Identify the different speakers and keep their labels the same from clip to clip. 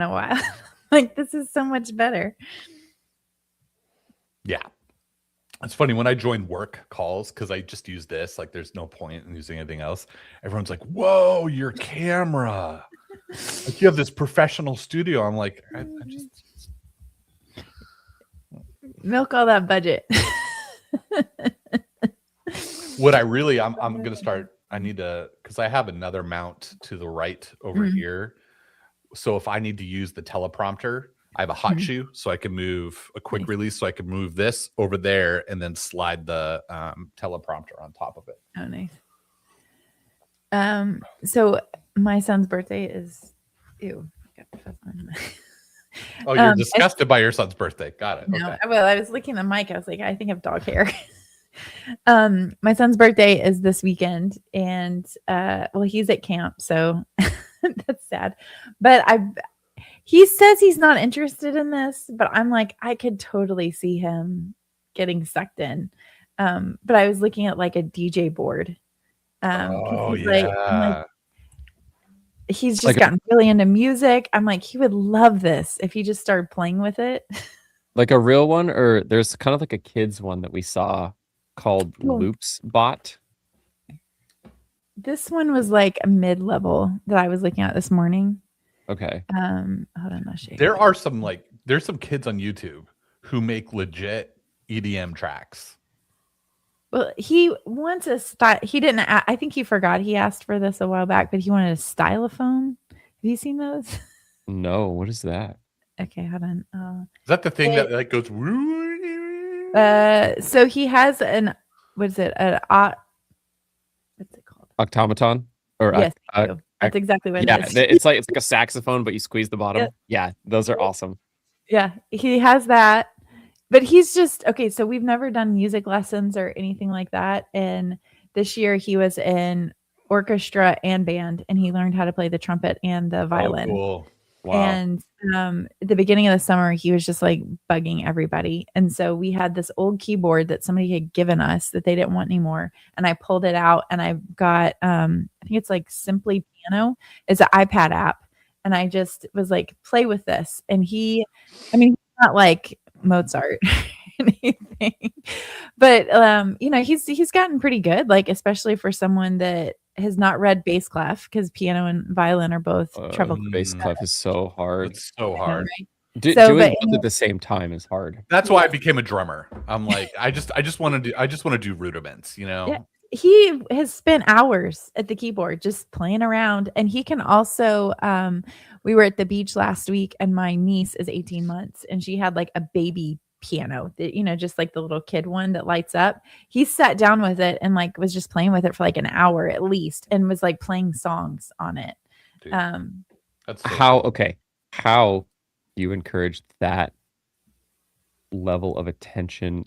Speaker 1: a while. Like, this is so much better.
Speaker 2: Yeah. It's funny when I join work calls because I just use this. Like, there's no point in using anything else. Everyone's like, "Whoa, your camera! Like, you have this professional studio." I'm like, I just
Speaker 1: Milk all that budget.
Speaker 2: what I really I'm gonna start. I need to because I have another mount to the right over here. So if I need to use the teleprompter, I have a hot shoe, so I can move a quick release, so I can move this over there and then slide the teleprompter on top of it.
Speaker 1: Oh, nice. So my son's birthday is
Speaker 2: Oh, you're disgusted by your son's birthday. Got it.
Speaker 1: No,
Speaker 2: Okay.
Speaker 1: well, I was looking at the mic. I was like, I think I have dog hair. My son's birthday is this weekend, and well, he's at camp, so that's sad. But he says he's not interested in this, but I'm like, I could totally see him getting sucked in. But I was looking at like a DJ board.
Speaker 2: Oh
Speaker 1: He's
Speaker 2: yeah.
Speaker 1: like, he's just gotten really into music. I'm like, he would love this if he just started playing with it.
Speaker 3: Like a real one, or there's kind of like a kids one that we saw called Loops Bot.
Speaker 1: This one was like a mid-level that I was looking at this morning.
Speaker 3: Okay.
Speaker 1: Hold on, I'll show you.
Speaker 2: There's some kids on YouTube who make legit EDM tracks.
Speaker 1: Well, he wants a style. He didn't. I think he forgot. He asked for this a while back, but he wanted a stylophone. Have you seen those?
Speaker 3: No. What is that?
Speaker 1: Okay, hold on.
Speaker 2: Is that the thing that like goes?
Speaker 1: So he has an. What is it? What's it called?
Speaker 3: Automaton. Or
Speaker 1: yes, that's exactly what it is.
Speaker 3: Yeah, it's like a saxophone, but you squeeze the bottom. Yeah, those are awesome.
Speaker 1: Yeah, he has that. But he's just okay. So we've never done music lessons or anything like that. And this year he was in orchestra and band, and he learned how to play the trumpet and the violin.
Speaker 2: Oh, cool.
Speaker 3: Wow.
Speaker 1: And at the beginning of the summer, he was just like bugging everybody. And so we had this old keyboard that somebody had given us that they didn't want anymore. And I pulled it out, and I've got, I think it's like Simply Piano. It's an iPad app. And I just was like, play with this. And he's not like Mozart or anything, but he's gotten pretty good, like especially for someone that has not read bass clef, because piano and violin are both treble.
Speaker 3: Bass clef is so hard.
Speaker 2: It's so hard.
Speaker 1: Right?
Speaker 3: Doing both at the same time is hard.
Speaker 2: That's why I became a drummer. I'm like, I just want to do rudiments, you know.
Speaker 1: Yeah. He has spent hours at the keyboard just playing around, and he can also we were at the beach last week, and my niece is 18 months, and she had like a baby piano that, just like the little kid one that lights up. He sat down with it and like was just playing with it for like an hour at least, and was like playing songs on it.
Speaker 2: Dude,
Speaker 3: that's so cool. How do you encourage that level of attention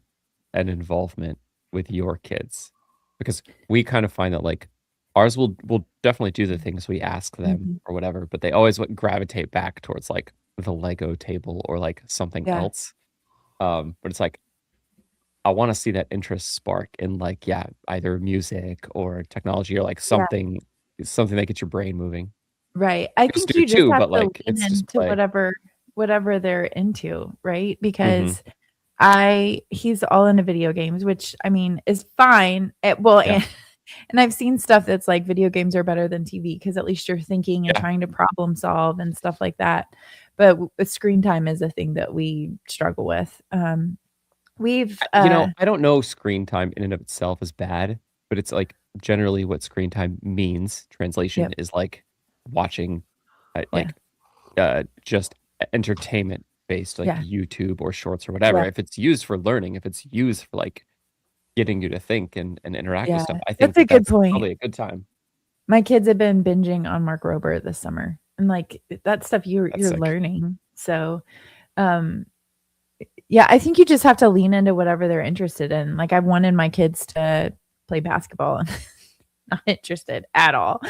Speaker 3: and involvement with your kids? Because we kind of find that like ours will definitely do the things we ask them or whatever, but they always gravitate back towards like the Lego table or like something else. But it's like, I want to see that interest spark in like, either music or technology or like something that gets your brain moving.
Speaker 1: Right. I think you just have to lean into whatever they're into, right? Because he's all into video games, which is fine. And I've seen stuff that's like video games are better than TV because at least you're thinking and trying to problem solve and stuff like that. But screen time is a thing that we struggle with. I
Speaker 3: don't know screen time in and of itself is bad, but it's like generally what screen time means. Translation is like watching just entertainment based, like YouTube or shorts or whatever. If it's used for learning, if it's used for like getting you to think and interact with stuff, I think
Speaker 1: that's a good point.
Speaker 3: Probably a good time.
Speaker 1: My kids have been binging on Mark Rober this summer, and like that stuff you're learning. So, I think you just have to lean into whatever they're interested in. Like, I wanted my kids to play basketball and not interested at all,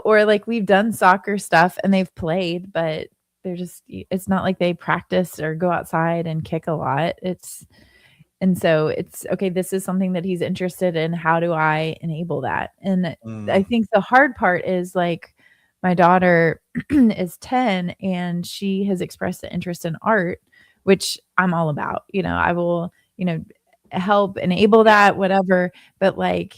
Speaker 1: or like we've done soccer stuff and they've played, but it's not like they practice or go outside and kick a lot. And so it's okay. This is something that he's interested in. How do I enable that? And I think the hard part is like my daughter is 10 and she has expressed an interest in art, which I'm all about. I will, help enable that, whatever. But like,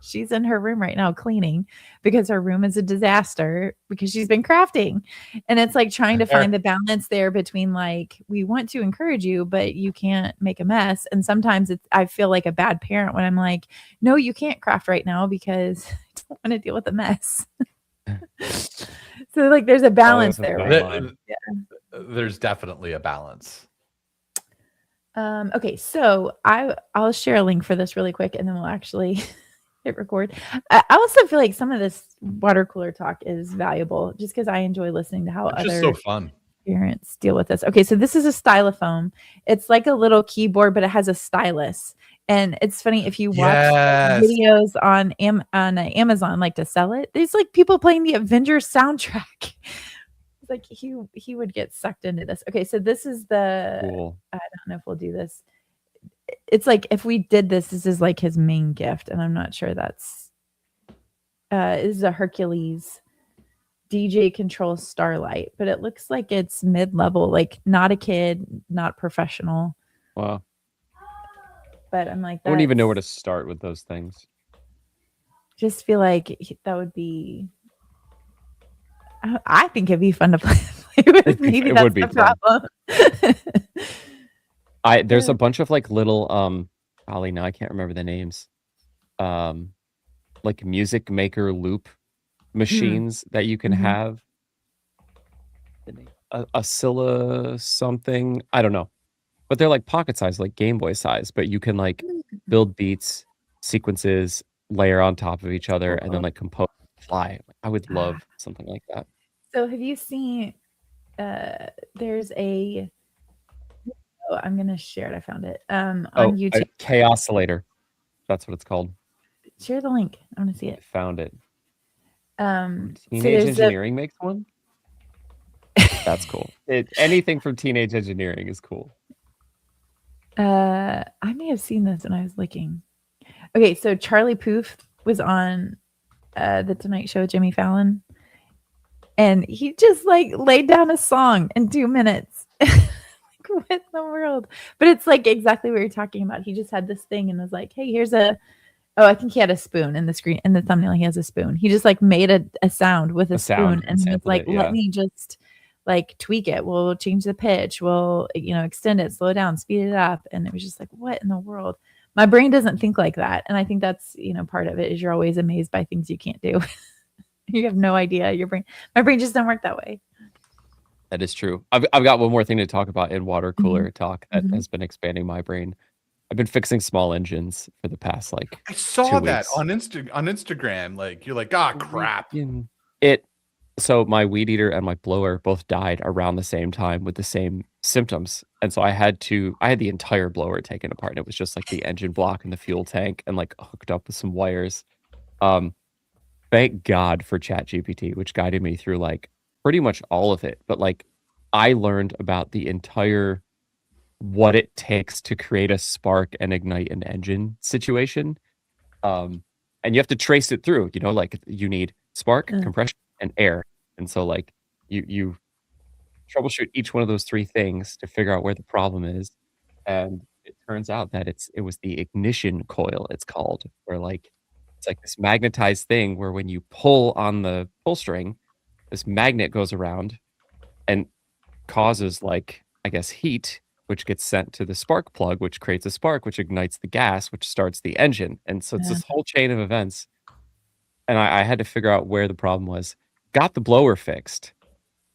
Speaker 1: she's in her room right now cleaning because her room is a disaster because she's been crafting. And it's like trying to find the balance there between like, we want to encourage you, but you can't make a mess. And sometimes I feel like a bad parent when I'm like, no, you can't craft right now because I don't want to deal with the mess. So like there's a balance there. Right?
Speaker 2: There's definitely a balance.
Speaker 1: Okay, so I'll share a link for this really quick and then we'll actually hit record. I also feel like some of this water cooler talk is valuable just because I enjoy listening to how
Speaker 2: it's so fun
Speaker 1: parents deal with this. Okay, so this is a stylophone. It's like a little keyboard, but it has a stylus. And it's funny if you watch videos on Amazon, like to sell it. There's like people playing the Avengers soundtrack. Like he would get sucked into this. Okay, so this is the cool. I don't know if we'll do this. It's like if we did this is like his main gift, and I'm not sure that's this is a Hercules DJ Control Starlight, but it looks like it's mid-level, like not a kid, not professional.
Speaker 3: Wow.
Speaker 1: But I'm like,
Speaker 3: I don't even know where to start with those things.
Speaker 1: Just feel like that would be. I think it'd be fun to play with. Maybe that's the problem.
Speaker 3: There's a bunch of like little Ollie, now I can't remember the names. Like music maker loop machines that you can have. A Scylla something, I don't know. But they're like pocket size, like Game Boy size, but you can like build beats, sequences, layer on top of each other, and then like compose fly. I would love something like that.
Speaker 1: So have you seen there's a I'm gonna share it. I found it on YouTube.
Speaker 3: Chaosilator. That's what it's called.
Speaker 1: Share the link. I want to see it.
Speaker 3: I found it.
Speaker 1: Teenage
Speaker 3: Engineering makes one. That's cool. Anything from Teenage Engineering is cool.
Speaker 1: I may have seen this when I was looking. Okay, so Charlie Puth was on the Tonight Show with Jimmy Fallon, and he just like laid down a song in 2 minutes. Like, what in the world? But it's like exactly what you're talking about. He just had this thing and was like, hey, here's I think he had a spoon in the screen. In the thumbnail, he has a spoon. He just like made a sound with a spoon and was like, let me just like tweak it. We'll change the pitch. We'll, extend it, slow it down, speed it up. And it was just like, what in the world? My brain doesn't think like that. And I think that's, part of it is you're always amazed by things you can't do. You have no idea. My brain just don't work that way.
Speaker 3: That is true. I've got one more thing to talk about in water cooler talk that has been expanding my brain. I've been fixing small engines for the past
Speaker 2: I saw that on Instagram. Like you're like, crap.
Speaker 3: So my weed eater and my blower both died around the same time with the same symptoms. And so I had the entire blower taken apart. And it was just like the engine block and the fuel tank and like hooked up with some wires. Thank God for ChatGPT, which guided me through like pretty much all of it. But like I learned about the entire what it takes to create a spark and ignite an engine situation. And you have to trace it through, like you need spark, compression, and air. And so like you troubleshoot each one of those three things to figure out where the problem is. And it turns out that it was the ignition coil, it's called, where like it's like this magnetized thing where when you pull on the pull string, this magnet goes around and causes like, I guess, heat, which gets sent to the spark plug, which creates a spark, which ignites the gas, which starts the engine. And so it's this whole chain of events. And I had to figure out where the problem was. Got the blower fixed.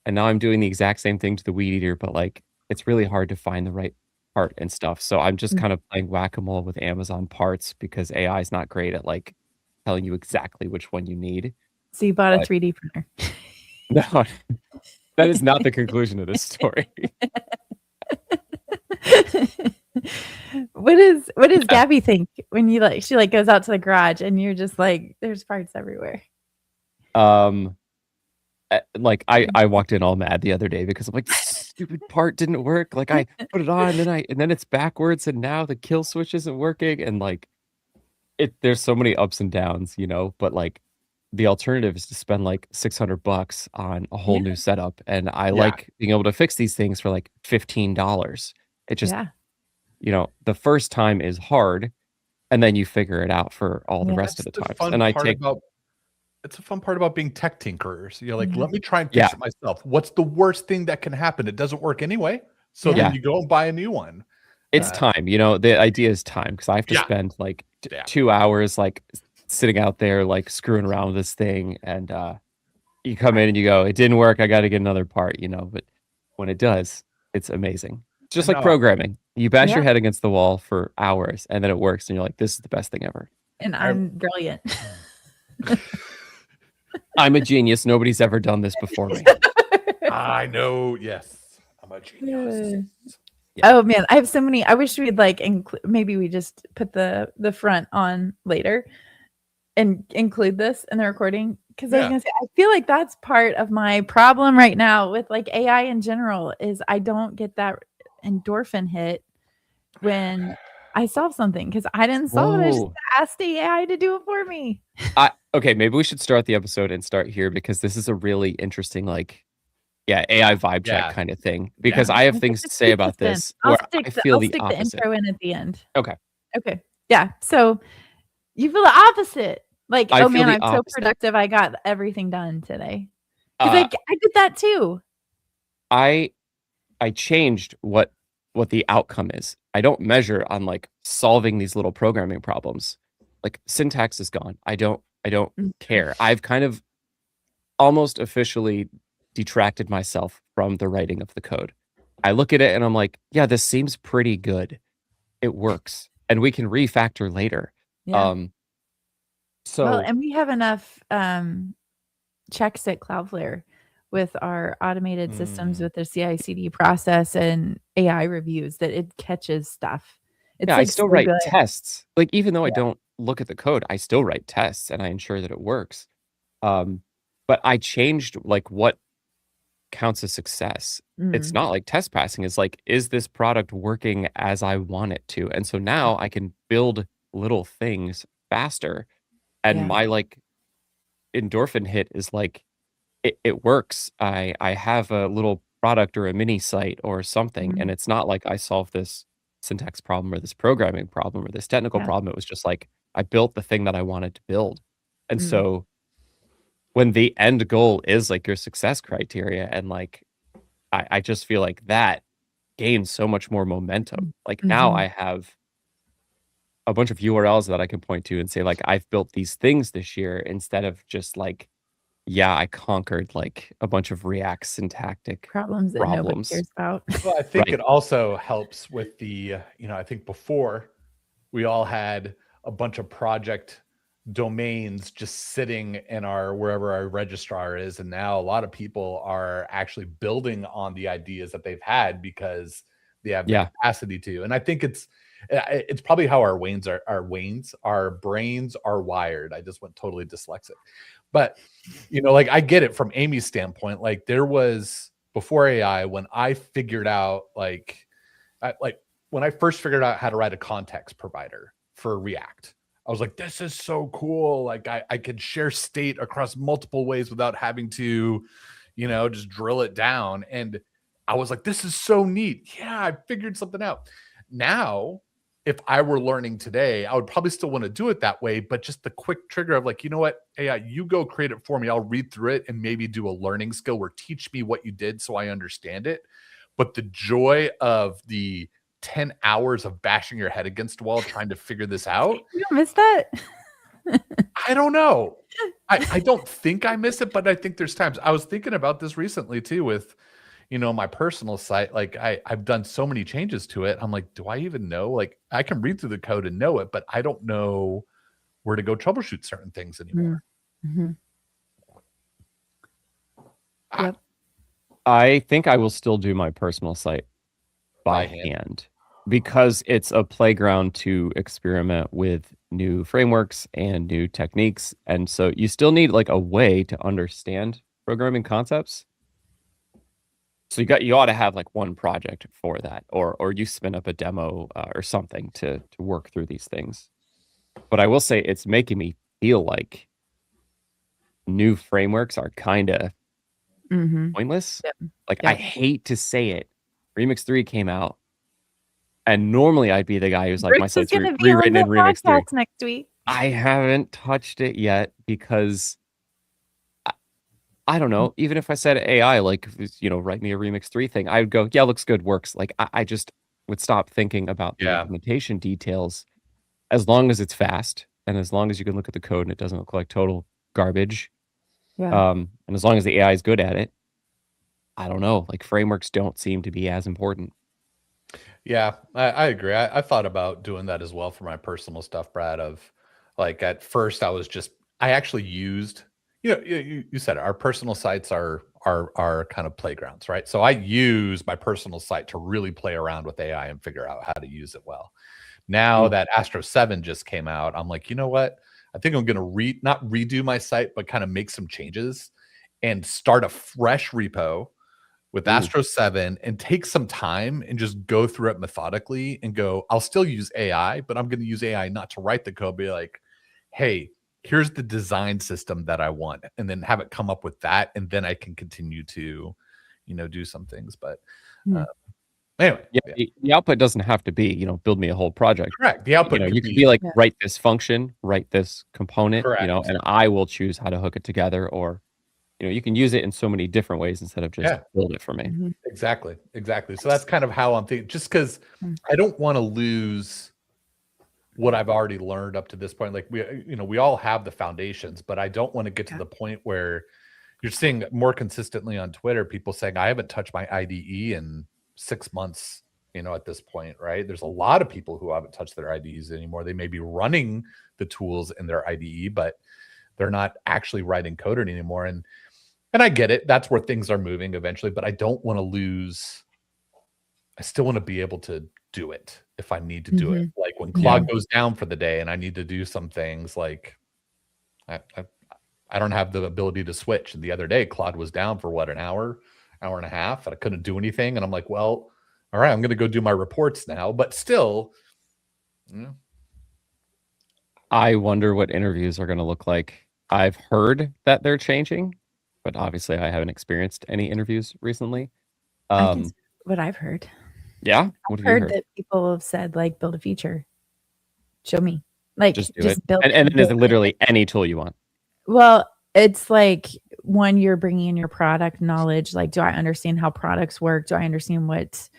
Speaker 3: And now I'm doing the exact same thing to the weed eater, but like it's really hard to find the right part and stuff. So I'm just kind of playing whack-a-mole with Amazon parts because AI is not great at like telling you exactly which one you need.
Speaker 1: So you bought a 3D printer.
Speaker 3: No, that is not the conclusion of this story.
Speaker 1: What does Gabby think when she goes out to the garage and you're just like, there's parts everywhere?
Speaker 3: Like I walked in all mad the other day because I'm like, stupid part didn't work. Like I put it on and then it's backwards and now the kill switch isn't working and like there's so many ups and downs, but like the alternative is to spend like $600 on a whole
Speaker 1: Yeah.
Speaker 3: new setup, and I
Speaker 2: Yeah.
Speaker 3: like being able to fix these things for like $15. It just,
Speaker 1: Yeah.
Speaker 3: the first time is hard, and then you figure it out for all the
Speaker 1: Yeah.
Speaker 3: rest of
Speaker 2: That's
Speaker 3: the
Speaker 2: the
Speaker 3: times.
Speaker 2: fun
Speaker 3: And I
Speaker 2: part
Speaker 3: take,
Speaker 2: about it's a fun part about being tech tinkerers. You're like,
Speaker 1: Yeah.
Speaker 2: let me try and
Speaker 3: Yeah.
Speaker 2: fix it myself. What's the worst thing that can happen? It doesn't work anyway. So
Speaker 1: Yeah.
Speaker 2: then you go and buy a new one.
Speaker 3: it's time, the idea is time, because I have to
Speaker 2: Yeah.
Speaker 3: spend like
Speaker 2: Yeah.
Speaker 3: 2 hours like sitting out there like screwing around with this thing, and you come in and you go, it didn't work, I got to get another part, but when it does, it's amazing. It's just like
Speaker 2: No,
Speaker 3: programming. You bash
Speaker 1: Yeah.
Speaker 3: your head against the wall for hours, and then it works, and you're like, this is the best thing ever.
Speaker 1: And I'm brilliant.
Speaker 3: I'm a genius. Nobody's ever done this before me.
Speaker 2: I know. Yes, I'm a genius.
Speaker 3: Yeah.
Speaker 1: Oh man, I have so many. I wish we'd like maybe we just put the front on later and include this in the recording, because I was
Speaker 2: Yeah.
Speaker 1: gonna say I feel like that's part of my problem right now with like AI in general is I don't get that endorphin hit when I solve something, because I didn't solve it. I just
Speaker 3: Whoa.
Speaker 1: asked the AI to do it for me.
Speaker 3: Okay, maybe we should start the episode and start here, because this is a really interesting, like, AI vibe check
Speaker 2: Yeah.
Speaker 3: kind of thing. Because
Speaker 2: Yeah.
Speaker 3: I have things to say about
Speaker 1: Then
Speaker 3: this
Speaker 1: I'll
Speaker 3: where
Speaker 1: stick
Speaker 3: I
Speaker 1: the,
Speaker 3: feel
Speaker 1: I'll
Speaker 3: the
Speaker 1: stick the
Speaker 3: opposite.
Speaker 1: intro in at the end.
Speaker 3: Okay.
Speaker 1: Okay. Yeah. So you feel the opposite. Like,
Speaker 3: I
Speaker 1: oh
Speaker 3: feel
Speaker 1: man,
Speaker 3: the
Speaker 1: I'm so
Speaker 3: opposite.
Speaker 1: productive. I got everything done today. Because
Speaker 3: Uh,
Speaker 1: I did that too.
Speaker 3: I changed what the outcome is. I don't measure on like solving these little programming problems. Like syntax is gone. I don't care. I've kind of almost officially detracted myself from the writing of the code. I look at it and I'm like, yeah, this seems pretty good. It works. And we can refactor later.
Speaker 1: Yeah.
Speaker 3: So
Speaker 1: Well, and we have enough checks at Cloudflare with our automated systems with their CI/CD process and AI reviews that it catches stuff. It's
Speaker 3: yeah, I
Speaker 1: like
Speaker 3: still
Speaker 1: so
Speaker 3: write
Speaker 1: good.
Speaker 3: tests. Like, even though I
Speaker 1: Yeah.
Speaker 3: don't look at the code, I still write tests and I ensure that it works. But I changed like what counts as success. It's
Speaker 1: Mm.
Speaker 3: not like test passing. It's like, is this product working as I want it to? And so now I can build little things faster. And
Speaker 1: Yeah.
Speaker 3: my like endorphin hit is like, it works. I have a little product or a mini site or something, and it's not like I solved this syntax problem or this programming problem or this technical
Speaker 1: Yeah.
Speaker 3: problem. It was just like I built the thing that I wanted to build. And
Speaker 1: Mm.
Speaker 3: so when the end goal is like your success criteria, and like I just feel like that gains so much more momentum. Like now
Speaker 1: Mhm.
Speaker 3: I have a bunch of URLs that I can point to and say, like, I've built these things this year, instead of just like, yeah, I conquered like a bunch of React syntactic
Speaker 1: Problems that nobody
Speaker 3: problems.
Speaker 1: cares about.
Speaker 2: Well, I think
Speaker 3: Right.
Speaker 2: it also helps with the, I think before we all had a bunch of project domains just sitting in our wherever our registrar is, and now a lot of people are actually building on the ideas that they've had because they have the
Speaker 3: Yeah.
Speaker 2: capacity to. And I think it's probably how our our brains are wired. I just went totally dyslexic. But like, I get it from Amy's standpoint. Like, there was before AI, when I figured out when I first figured out how to write a context provider for React, I was like, this is so cool. Like, I could share state across multiple ways without having to, just drill it down. And I was like, this is so neat. Yeah, I figured something out. Now, if I were learning today, I would probably still want to do it that way, but just the quick trigger of like, you know what, AI, you go create it for me. I'll read through it and maybe do a learning skill where teach me what you did so I understand it. But the joy of the 10 hours of bashing your head against a wall trying to figure this out,
Speaker 1: You don't miss that?
Speaker 2: I don't know. I don't think I miss it, but I think there's times. I was thinking about this recently too with, my personal site. Like, I've done so many changes to it. I'm like, do I even know? Like, I can read through the code and know it, but I don't know where to go troubleshoot certain things anymore.
Speaker 1: Mm-hmm. Yep.
Speaker 3: I think I will still do my personal site by hand, because it's a playground to experiment with new frameworks and new techniques. And so you still need like a way to understand programming concepts. So you ought to have like one project for that, or you spin up a demo or something to work through these things. But I will say, it's making me feel like new frameworks are kind of pointless.
Speaker 1: Yep.
Speaker 3: Like, I hate to say it. Remix 3 came out, and normally I'd be the guy who's like, my
Speaker 1: Brooks is
Speaker 3: site's
Speaker 1: going to be on
Speaker 3: rewritten
Speaker 1: the
Speaker 3: in Remix 3.
Speaker 1: podcast next week.
Speaker 3: I haven't touched it yet because I don't know. Even if I said AI, like, write me a Remix 3 thing, I would go, yeah, looks good, works. Like, I just would stop thinking about the implementation details as long as it's fast and as long as you can look at the code and it doesn't look like total garbage.
Speaker 1: Yeah.
Speaker 3: And as long as the AI is good at it, I don't know. Like, frameworks don't seem to be as important.
Speaker 2: Yeah, I agree. I thought about doing that as well for my personal stuff, Brad. Of like, at first I actually used, you said it, our personal sites are kind of playgrounds, right? So I use my personal site to really play around with AI and figure out how to use it well. Now that Astro 7 just came out, I'm like, you know what? I think I'm going to not redo my site, but kind of make some changes and start a fresh repo with Astro 7 and take some time and just go through it methodically and go, I'll still use AI, but I'm going to use AI not to write the code, be like, hey, here's the design system that I want, and then have it come up with that. And then I can continue to, do some things. But anyway,
Speaker 3: the output doesn't have to be, build me a whole project.
Speaker 2: Correct. The output
Speaker 3: you could be like, write this function, write this component,
Speaker 2: Correct.
Speaker 3: And I will choose how to hook it together, or you can use it in so many different ways instead of just build it for me.
Speaker 2: Exactly. So that's kind of how I'm thinking, just because I don't want to lose what I've already learned up to this point. Like, we all have the foundations, but I don't want to get to the point where you're seeing more consistently on Twitter, people saying, I haven't touched my IDE in 6 months, at this point, right? There's a lot of people who haven't touched their IDEs anymore. They may be running the tools in their IDE, but they're not actually writing code anymore. And I get it. That's where things are moving eventually, but I don't want to lose. I still want to be able to do it if I need to do it. Like when Claude goes down for the day and I need to do some things, like I don't have the ability to switch. And the other day, Claude was down for an hour and a half, and I couldn't do anything. And I'm like, well, all right, I'm going to go do my reports now. But still,
Speaker 3: I wonder what interviews are going to look like. I've heard that they're changing, but obviously I haven't experienced any interviews recently.
Speaker 1: I guess what I've heard.
Speaker 3: Yeah? What have you heard?
Speaker 1: That people have said, like, build a feature. Show me. Like,
Speaker 3: just do it.
Speaker 1: Build
Speaker 3: and it's literally any tool you want.
Speaker 1: Well, it's like, when you're bringing in your product knowledge, like, do I understand how products work? Do I understand what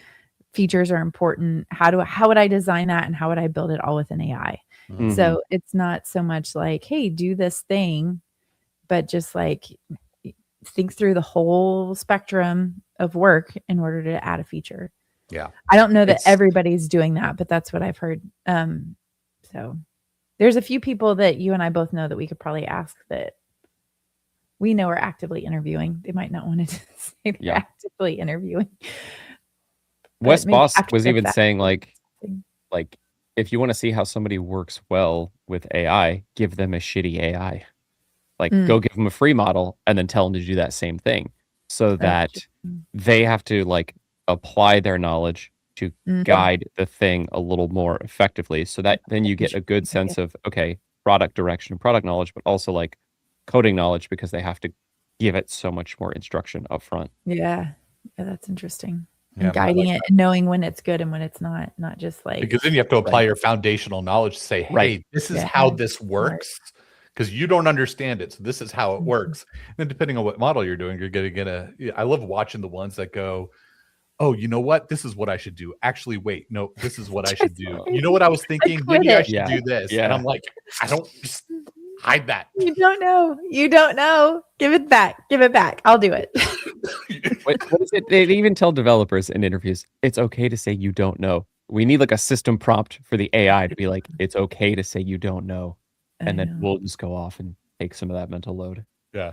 Speaker 1: features are important? How would I design that? And how would I build it all with an AI? So it's not so much like, hey, do this thing, but just like think through the whole spectrum of work in order to add a feature.
Speaker 2: Yeah.
Speaker 1: I don't know that everybody's doing that, but that's what I've heard. So there's a few people that you and I both know that we could probably ask that we know are actively interviewing. They might not want to say they're actively interviewing.
Speaker 3: Wes Boss was even saying, like, if you want to see how somebody works well with AI, give them a shitty AI. Like, go give them a free model and then tell them to do that same thing, so that they have to, like, apply their knowledge to guide the thing a little more effectively, so that then you get a good sense of, okay, product direction, product knowledge, but also like coding knowledge, because they have to give it so much more instruction up front.
Speaker 1: Yeah, that's interesting. And guiding it and knowing when it's good and when it's not just like,
Speaker 2: because then you have to apply your foundational knowledge to say, hey, this is how this works, because you don't understand it. So this is how it works. And then depending on what model you're doing, you're going to get I love watching the ones that go, oh, you know what? This is what I should do. Actually, wait, no, this is what I should do. You know what I was thinking? Maybe I should do this. And I'm like, I don't, just hide that.
Speaker 1: You don't know. Give it back. I'll do it.
Speaker 3: What is it? They even tell developers in interviews, it's okay to say you don't know. We need like a system prompt for the AI to be like, it's okay to say you don't know. And then we'll just go off and take some of that mental load.
Speaker 2: Yeah.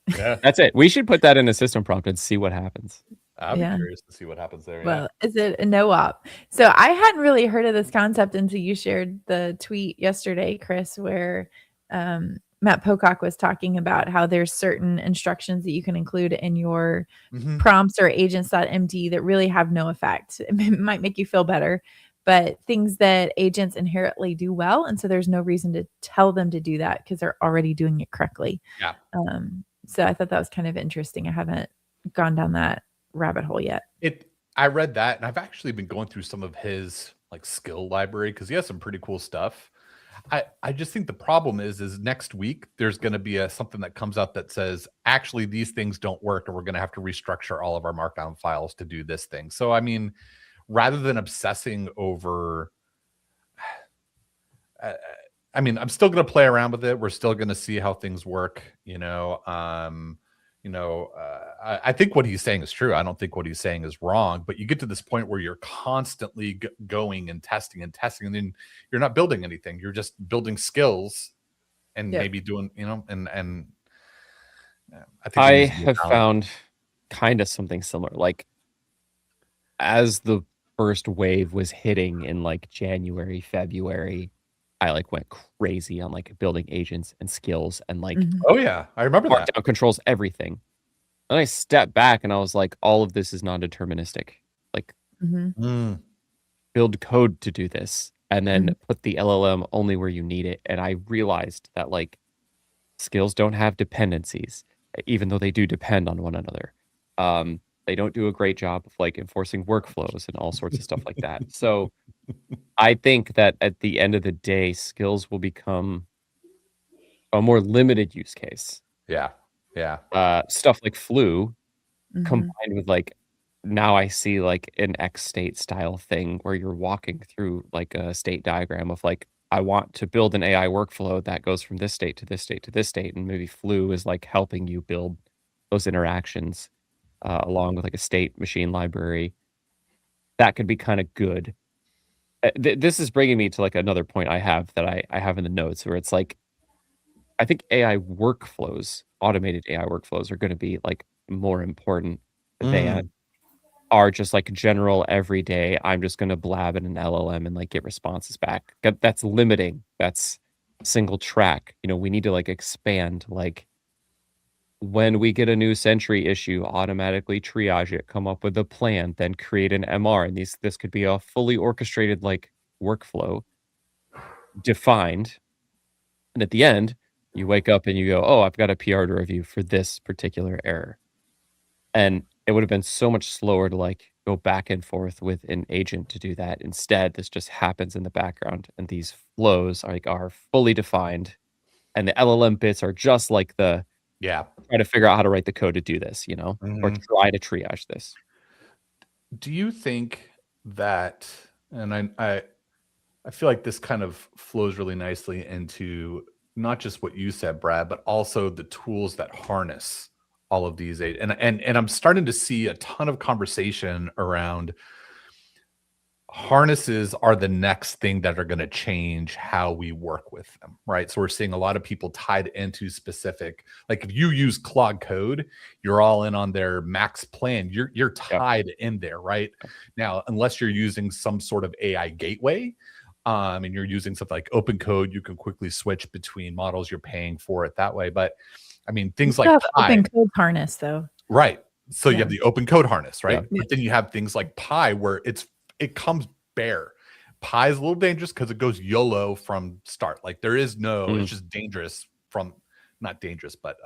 Speaker 3: That's it. We should put that in a system prompt and see what happens.
Speaker 2: I'm curious to see what happens there.
Speaker 1: Well, is it a no-op? So I hadn't really heard of this concept until you shared the tweet yesterday, Chris, where Matt Pocock was talking about how there's certain instructions that you can include in your prompts or agents.md that really have no effect. It might make you feel better, but things that agents inherently do well. And so there's no reason to tell them to do that because they're already doing it correctly.
Speaker 2: Yeah.
Speaker 1: So I thought that was kind of interesting. I haven't gone down that rabbit hole yet.
Speaker 2: I read that, and I've actually been going through some of his like skill library because he has some pretty cool stuff. I just think the problem is next week there's going to be something that comes out that says actually these things don't work, and we're going to have to restructure all of our markdown files to do this thing. So I mean, rather than obsessing over, I mean, I'm still going to play around with it. We're still going to see how things work. I think what he's saying is true. I don't think what he's saying is wrong, but you get to this point where you're constantly going and testing, and then you're not building anything. You're just building skills and maybe doing, and I think
Speaker 3: I have found kind of something similar. Like as the first wave was hitting in like January, February, I like went crazy on like building agents and skills and like
Speaker 2: oh yeah, I remember that.
Speaker 3: Markdown controls everything. And I stepped back and I was like, all of this is non-deterministic. Like build code to do this and then put the LLM only where you need it. And I realized that like skills don't have dependencies, even though they do depend on one another. They don't do a great job of like enforcing workflows and all sorts of stuff like that. So I think that at the end of the day, skills will become a more limited use case.
Speaker 2: Yeah.
Speaker 3: Stuff like flu combined with like, now I see like an X state style thing where you're walking through like a state diagram of like, I want to build an AI workflow that goes from this state to this state to this state. And maybe flu is like helping you build those interactions along with like a state machine library. That could be kind of good. This is bringing me to like another point I have that I have in the notes where it's like, I think AI workflows, automated AI workflows are going to be like more important than are just like general everyday, I'm just going to blab in an LLM and like get responses back. That's limiting. That's single track. We need to like expand, like when we get a new Sentry issue, automatically triage it, come up with a plan, then create an MR. And this could be a fully orchestrated like workflow defined. And at the end, you wake up and you go, oh, I've got a PR to review for this particular error. And it would have been so much slower to like go back and forth with an agent to do that. Instead, this just happens in the background, and these flows are fully defined, and the LLM bits are just like the try to figure out how to write the code to do this, or try to triage this.
Speaker 2: Do you think that, and I feel like this kind of flows really nicely into not just what you said, Brad, but also the tools that harness all of these, and I'm starting to see a ton of conversation around harnesses are the next thing that are going to change how we work with them, right? So we're seeing a lot of people tied into specific, like if you use Claude Code, you're all in on their max plan. You're tied in there, right? Now, unless you're using some sort of AI gateway, and you're using something like open code, you can quickly switch between models. You're paying for it that way, but I mean, things like
Speaker 1: open code harness, though,
Speaker 2: right? So you have the open code harness, right? But then you have things like Pi, where it comes bare. Pi is a little dangerous because it goes YOLO from start. Like there is no, it's just dangerous from, not dangerous, but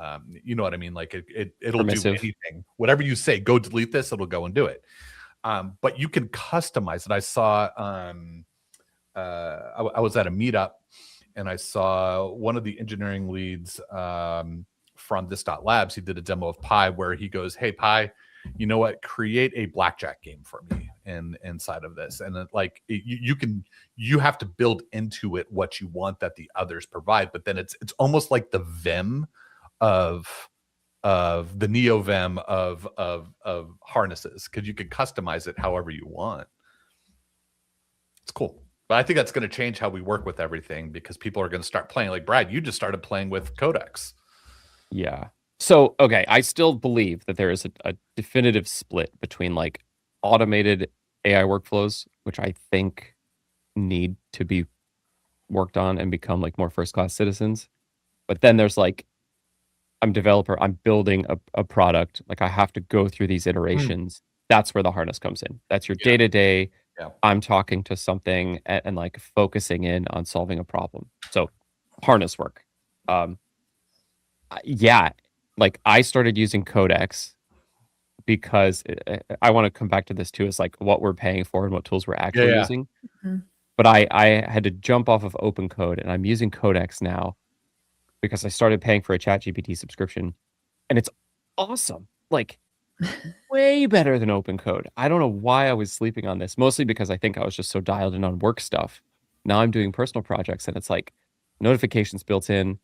Speaker 2: you know what I mean? Like it'll do anything. Whatever you say, go delete this, it'll go and do it. But you can customize it. I saw, I was at a meetup and I saw one of the engineering leads from this.labs. He did a demo of Pi where he goes, hey, Pi, you know what? Create a blackjack game for me inside of this. And like you have to build into it what you want that the others provide. But then it's almost like the Vim of the Neo Vim of harnesses, because you can customize it however you want. It's cool. But I think that's going to change how we work with everything, because people are going to start playing. Like Brad, you just started playing with Codex.
Speaker 3: Yeah. So, okay, I still believe that there is a definitive split between like automated AI workflows, which I think need to be worked on and become like more first-class citizens. But then there's like, I'm a developer, I'm building a product, like I have to go through these iterations. That's where the harness comes in. That's your day-to-day I'm talking to something and like focusing in on solving a problem. So harness work. Yeah, like I started using Codex because I want to come back to this too. Is like what we're paying for and what tools we're actually using.
Speaker 1: Mhm.
Speaker 3: But I had to jump off of open code, and I'm using Codex now because I started paying for a ChatGPT subscription, and it's awesome. Like way better than open code. I don't know why I was sleeping on this, mostly because I think I was just so dialed in on work stuff. Now I'm doing personal projects, and it's like notifications built in,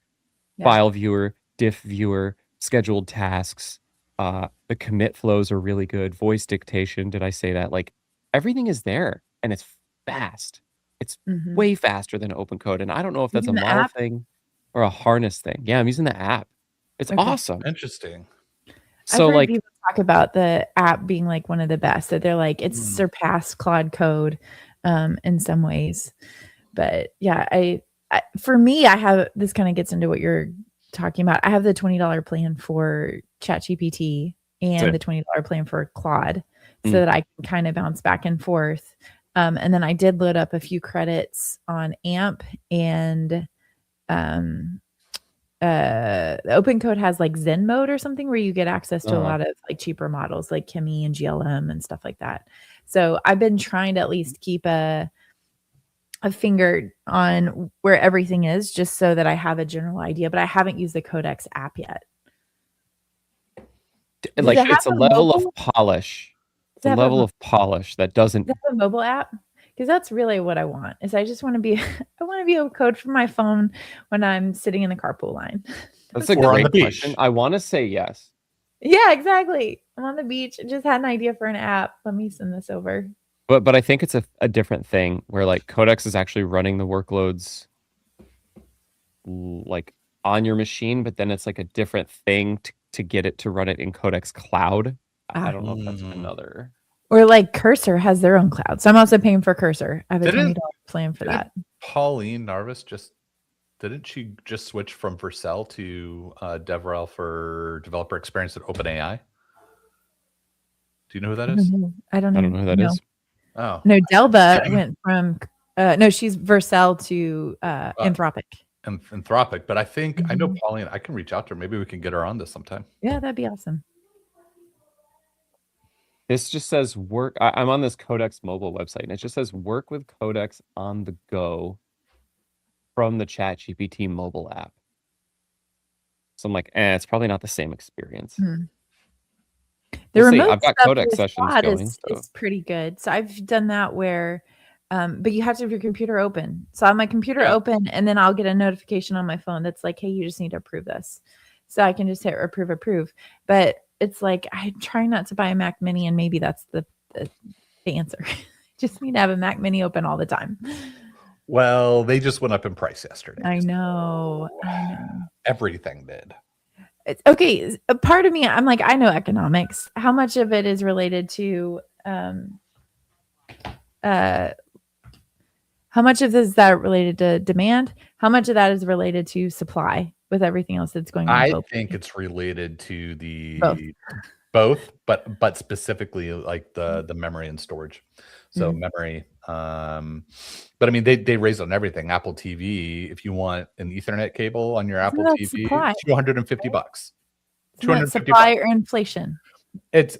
Speaker 3: file viewer, diff viewer, scheduled tasks. The commit flows are really good. Voice dictation. Did I say that? Like everything is there, and it's fast. It's
Speaker 1: Mhm.
Speaker 3: way faster than open code. And I don't know if that's a
Speaker 1: Using the
Speaker 3: model
Speaker 1: app?
Speaker 3: thing or a harness thing. Yeah, I'm using the app. It's
Speaker 1: Okay.
Speaker 3: awesome.
Speaker 2: Interesting.
Speaker 1: I've
Speaker 3: So
Speaker 1: heard
Speaker 3: like,
Speaker 1: people talk about the app being like one of the best. That they're like it's surpassed Claude Code in some ways. But yeah, I for me, I have this kind of gets into what you're talking about. I have the $20 plan for ChatGPT and
Speaker 3: Same.
Speaker 1: the $20 plan for Claude, so
Speaker 3: Mm.
Speaker 1: that I can kind of bounce back and forth. And then I did load up a few credits on AMP and the open code has like Zen mode or something where you get access to a lot of like cheaper models like Kimi and GLM and stuff like that. So I've been trying to at least keep a finger on where everything is just so that I have a general idea, but I haven't used the Codex app yet.
Speaker 3: like
Speaker 1: it
Speaker 3: it's a
Speaker 1: have a
Speaker 3: level
Speaker 1: mobile?
Speaker 3: of polish. It's
Speaker 1: Does it
Speaker 3: a
Speaker 1: have a
Speaker 3: level
Speaker 1: mo-
Speaker 3: of polish that doesn't.
Speaker 1: Does it have a mobile app? Because that's really what I want. Is I just want to be I want to be able to code from my phone when I'm sitting in the carpool line.
Speaker 3: That's a
Speaker 2: Or on
Speaker 3: great
Speaker 2: the
Speaker 3: question.
Speaker 2: beach.
Speaker 3: I want to say yes.
Speaker 1: Yeah, exactly. I'm on the beach. I just had an idea for an app. Let me send this over.
Speaker 3: But I think it's a different thing where like Codex is actually running the workloads like on your machine, but then it's like a different thing to get it to run it in Codex Cloud. I don't know if that's another.
Speaker 1: Or like Cursor has their own cloud. So I'm also paying for Cursor. I have a $20 plan for that.
Speaker 2: Pauline Narvis didn't she just switch from Vercel to DevRel for developer experience at OpenAI? Do you know who that is?
Speaker 1: I don't know
Speaker 3: who that is.
Speaker 2: Oh.
Speaker 1: No, Delba went from no, she's Vercel to Anthropic.
Speaker 2: Anthropic, but I think I know Pauline. I can reach out to her. Maybe we can get her on this sometime.
Speaker 1: Yeah, that'd be awesome.
Speaker 3: This just says work. I'm on this Codex mobile website, and it just says work with Codex on the go from the ChatGPT mobile app. So I'm like, it's probably not the same experience.
Speaker 1: The remote
Speaker 3: I've got
Speaker 1: stuff
Speaker 3: Codex
Speaker 1: with
Speaker 3: sessions
Speaker 1: Claude
Speaker 3: going.
Speaker 1: is pretty good. So I've done that where, but you have to have your computer open. So I have my computer open, and then I'll get a notification on my phone that's like, "Hey, you just need to approve this." So I can just hit approve. But it's like I'm trying not to buy a Mac Mini, and maybe that's the answer. Just need to have a Mac Mini open all the time.
Speaker 2: Well, they just went up in price yesterday.
Speaker 1: I know.
Speaker 2: Everything did.
Speaker 1: Okay, a part of me, I'm like, I know economics. How much of it is related to how much of this is that related to demand? How much of that is related to supply with everything else that's going on?
Speaker 2: I think it's related to the
Speaker 1: both,
Speaker 2: but specifically like the memory and storage. So memory, but I mean they raised on everything. Apple TV, if you want an Ethernet cable on your Apple TV, $250.
Speaker 1: Supply or inflation?
Speaker 2: It's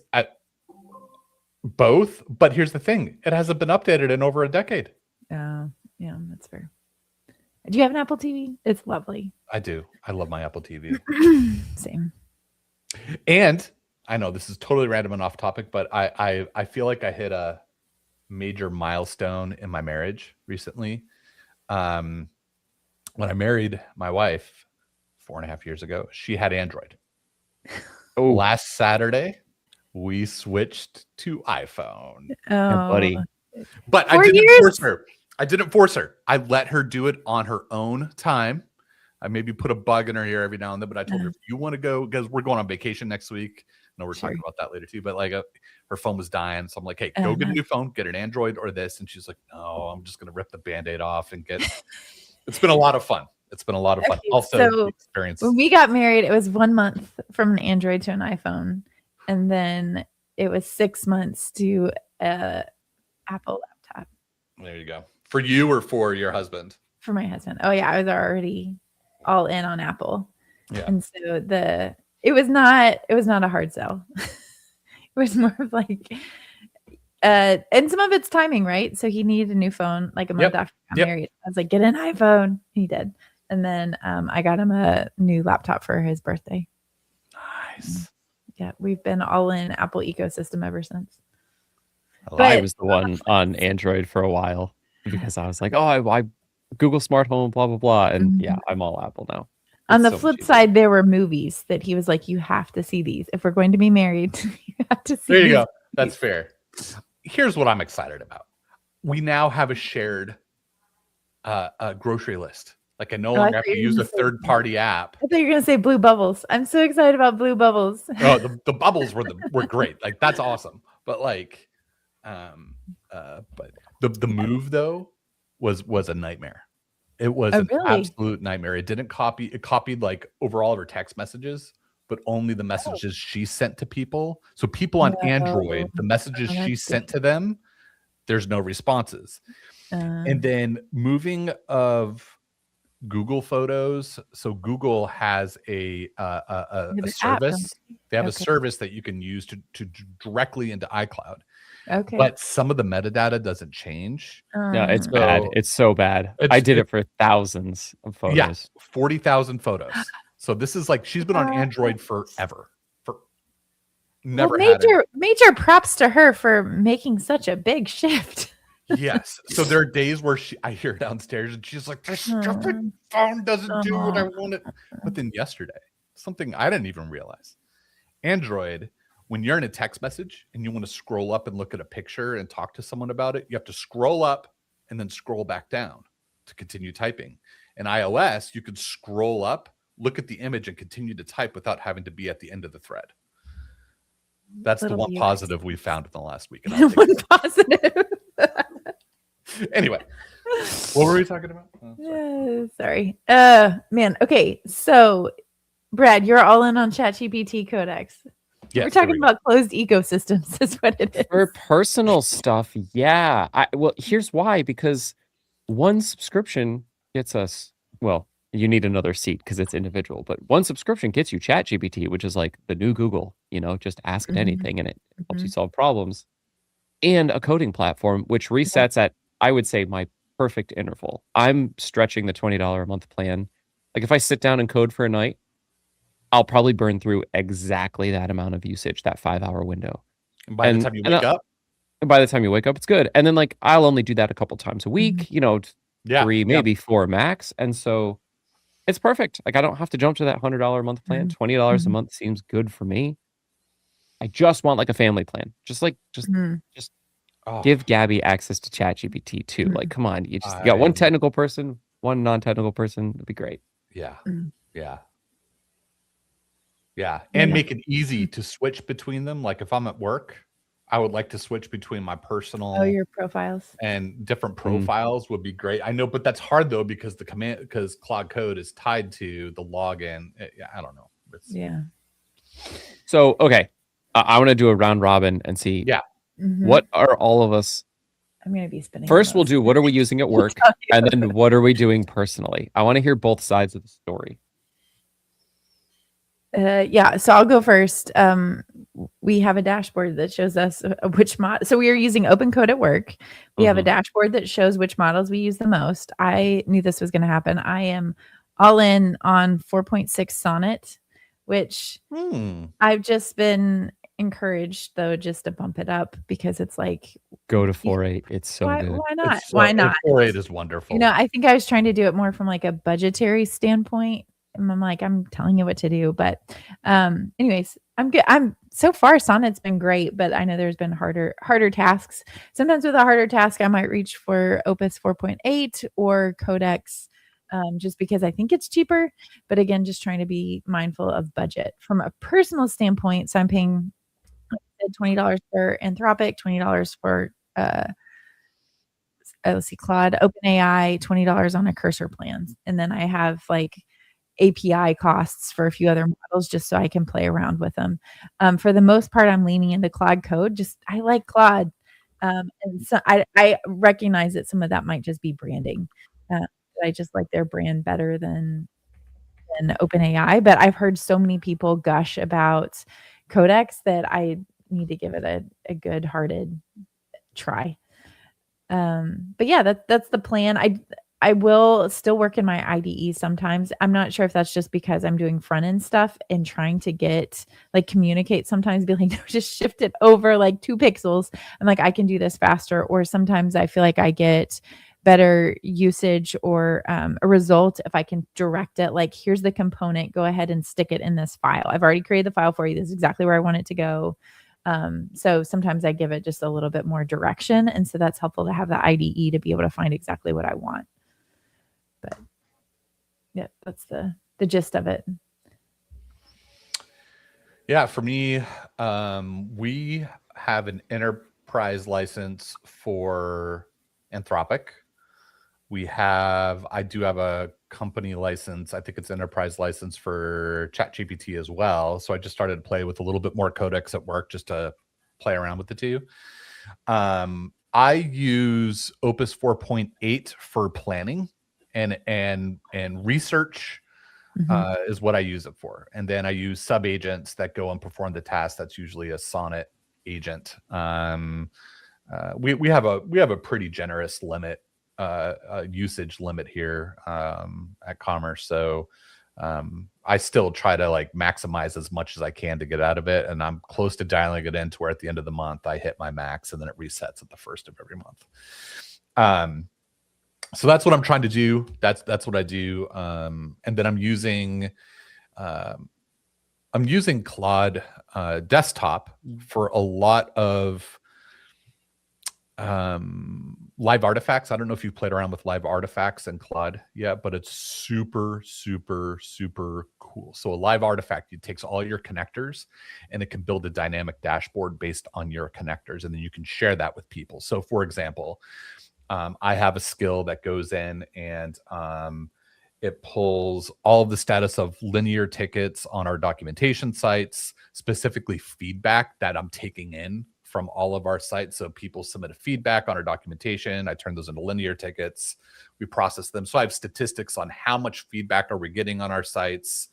Speaker 2: both, but here's the thing: it hasn't been updated in over a decade.
Speaker 1: Yeah, that's fair. Do you have an Apple TV? It's lovely.
Speaker 2: I do. I love my Apple TV.
Speaker 1: Same.
Speaker 2: And I know this is totally random and off topic, but I feel like I hit a major milestone in my marriage recently. When I married my wife 4.5 years ago, she had Android. Last Saturday, we switched to iPhone.
Speaker 1: Oh,
Speaker 3: buddy.
Speaker 2: But I didn't force her. I let her do it on her own time. I maybe put a bug in her ear every now and then, but I told her, if you want to go, because we're going on vacation next week. No, we're talking about that later too. But like her phone was dying. So I'm like, hey, go get a new phone, get an Android or this. And she's like, no, I'm just going to rip the Band-Aid off and get, it's been a lot of fun. Also, the experience.
Speaker 1: When we got married, it was 1 month from an Android to an iPhone. And then it was 6 months to Apple
Speaker 2: There you go. For you or for your husband?
Speaker 1: For my husband. Oh yeah, I was already all in on Apple.
Speaker 2: Yeah.
Speaker 1: And so it was not a hard sell. It was more of like and some of it's timing, right? So he needed a new phone like a month after we got married. I was like, get an iPhone. He did. And then I got him a new laptop for his birthday.
Speaker 2: Nice.
Speaker 1: Yeah, we've been all in Apple ecosystem ever since.
Speaker 3: I was the one on Android for a while because I was like, oh, I Google Smart Home, blah, blah, blah. And yeah, I'm all Apple now.
Speaker 1: On the flip side, there were movies that he was like, you have to see these. If we're going to be married, you have to see
Speaker 2: There you
Speaker 1: these
Speaker 2: go. That's fair. Here's what I'm excited about. We now have a shared grocery list. Like I no longer have to use a third-party app.
Speaker 1: I thought you were going to say Blue Bubbles. I'm so excited about Blue Bubbles.
Speaker 2: Oh, the bubbles were great. Like that's awesome. But like, but the move though was a nightmare. It was an absolute nightmare. It didn't copy. It copied like over all of her text messages, but only the messages she sent to people. So people on Android, the messages she sent to them, there's no responses. And then moving of Google Photos. So Google has a service. They have a service that you can use to directly into iCloud.
Speaker 1: Okay.
Speaker 2: But some of the metadata doesn't change.
Speaker 3: No, it's bad. It's so bad. I did it for thousands of photos.
Speaker 2: Yeah, 40,000 photos. So this is like she's been on Android forever. Never
Speaker 1: major props to her for making such a big shift.
Speaker 2: Yes. So there are days where I hear downstairs and she's like, this stupid phone doesn't do what I want it. But then yesterday, something I didn't even realize. Android, when you're in a text message and you want to scroll up and look at a picture and talk to someone about it, you have to scroll up and then scroll back down to continue typing. In iOS, you could scroll up, look at the image, and continue to type without having to be at the end of the thread. That's the one positive we found in the last week.
Speaker 1: One positive.
Speaker 2: Anyway, what were we talking about?
Speaker 1: Sorry. Man. Okay. So, Brad, you're all in on ChatGPT Codex. Yes, we're talking about closed ecosystems is what it is.
Speaker 3: For personal stuff, yeah. Well, here's why. Because one subscription gets us, well, you need another seat because it's individual, but one subscription gets you ChatGPT, which is like the new Google, just ask it anything and it helps you solve problems. And a coding platform, which resets at, I would say, my perfect interval. I'm stretching the $20 a month plan. Like if I sit down and code for a night, I'll probably burn through exactly that amount of usage, that 5-hour window.
Speaker 2: And by the time you wake up?
Speaker 3: By the time you wake up, it's good. And then like, I'll only do that a couple times a week, 3, maybe 4 max. And so it's perfect. Like I don't have to jump to that $100 a month plan. $20 a month seems good for me. I just want like a family plan. Just give Gabby access to ChatGPT too. Like, come on, you got one technical person, one non-technical person. It'd be great.
Speaker 2: Yeah. And make it easy to switch between them. Like if I'm at work, I would like to switch between my personal
Speaker 1: your profiles
Speaker 2: and different profiles would be great. I know, but that's hard though because because Cloud Code is tied to the login. I don't know.
Speaker 3: So okay, I want to do a round robin and see.
Speaker 2: Yeah.
Speaker 3: What are all of us?
Speaker 1: I'm going to be spinning.
Speaker 3: First, we'll do what are we using at work, and then what are we doing personally? I want to hear both sides of the story.
Speaker 1: So I'll go first. We have a dashboard that shows us which so we are using open code at work. We have a dashboard that shows which models we use the most. I knew this was going to happen. I am all in on 4.6 Sonnet, which I've just been encouraged though just to bump it up because it's like
Speaker 3: go to 4.8. It's so good.
Speaker 1: Why not? Why not?
Speaker 2: 4.8 is wonderful.
Speaker 1: I think I was trying to do it more from like a budgetary standpoint. And I'm like, I'm telling you what to do. But anyways, I'm good. So far, Sonnet's been great, but I know there's been harder tasks. Sometimes with a harder task, I might reach for Opus 4.8 or Codex just because I think it's cheaper. But again, just trying to be mindful of budget. From a personal standpoint, so I'm paying $20 for Anthropic, $20 for let's see, Claude, OpenAI, $20 on a Cursor plan. And then I have like API costs for a few other models just so I can play around with them. For the most part, I'm leaning into Claude Code. I like Claude. And so I recognize that some of that might just be branding. I just like their brand better than OpenAI, but I've heard so many people gush about Codex that I need to give it a good-hearted try. But yeah, that's the plan. I will still work in my IDE sometimes. I'm not sure if that's just because I'm doing front end stuff and trying to get like communicate sometimes, be like, no, just shift it over like 2 pixels. I'm like, I can do this faster. Or sometimes I feel like I get better usage or a result if I can direct it. Like, here's the component, go ahead and stick it in this file. I've already created the file for you. This is exactly where I want it to go. So sometimes I give it just a little bit more direction. And so that's helpful to have the IDE to be able to find exactly what I want. But yeah, that's the gist of it.
Speaker 2: Yeah, for me, we have an enterprise license for Anthropic. I do have a company license. I think it's enterprise license for ChatGPT as well. So I just started to play with a little bit more Codex at work just to play around with the two. I use Opus 4.8 for planning and research. Is what I use it for. And then I use sub agents that go and perform the task. That's usually a Sonnet agent. We have a pretty generous limit, usage limit here at Commerce. So I still try to like maximize as much as I can to get out of it. And I'm close to dialing it in to where at the end of the month I hit my max and then it resets at the first of every month. So that's what I'm trying to do. That's what I do. And then I'm using Claude desktop for a lot of live artifacts. I don't know if you've played around with live artifacts in Claude yet, but it's super, super, super cool. So a live artifact, it takes all your connectors and it can build a dynamic dashboard based on your connectors. And then you can share that with people. So for example, I have a skill that goes in and it pulls all of the status of linear tickets on our documentation sites, specifically feedback that I'm taking in from all of our sites. So people submit a feedback on our documentation. I turn those into linear tickets. We process them. So I have statistics on how much feedback are we getting on our sites.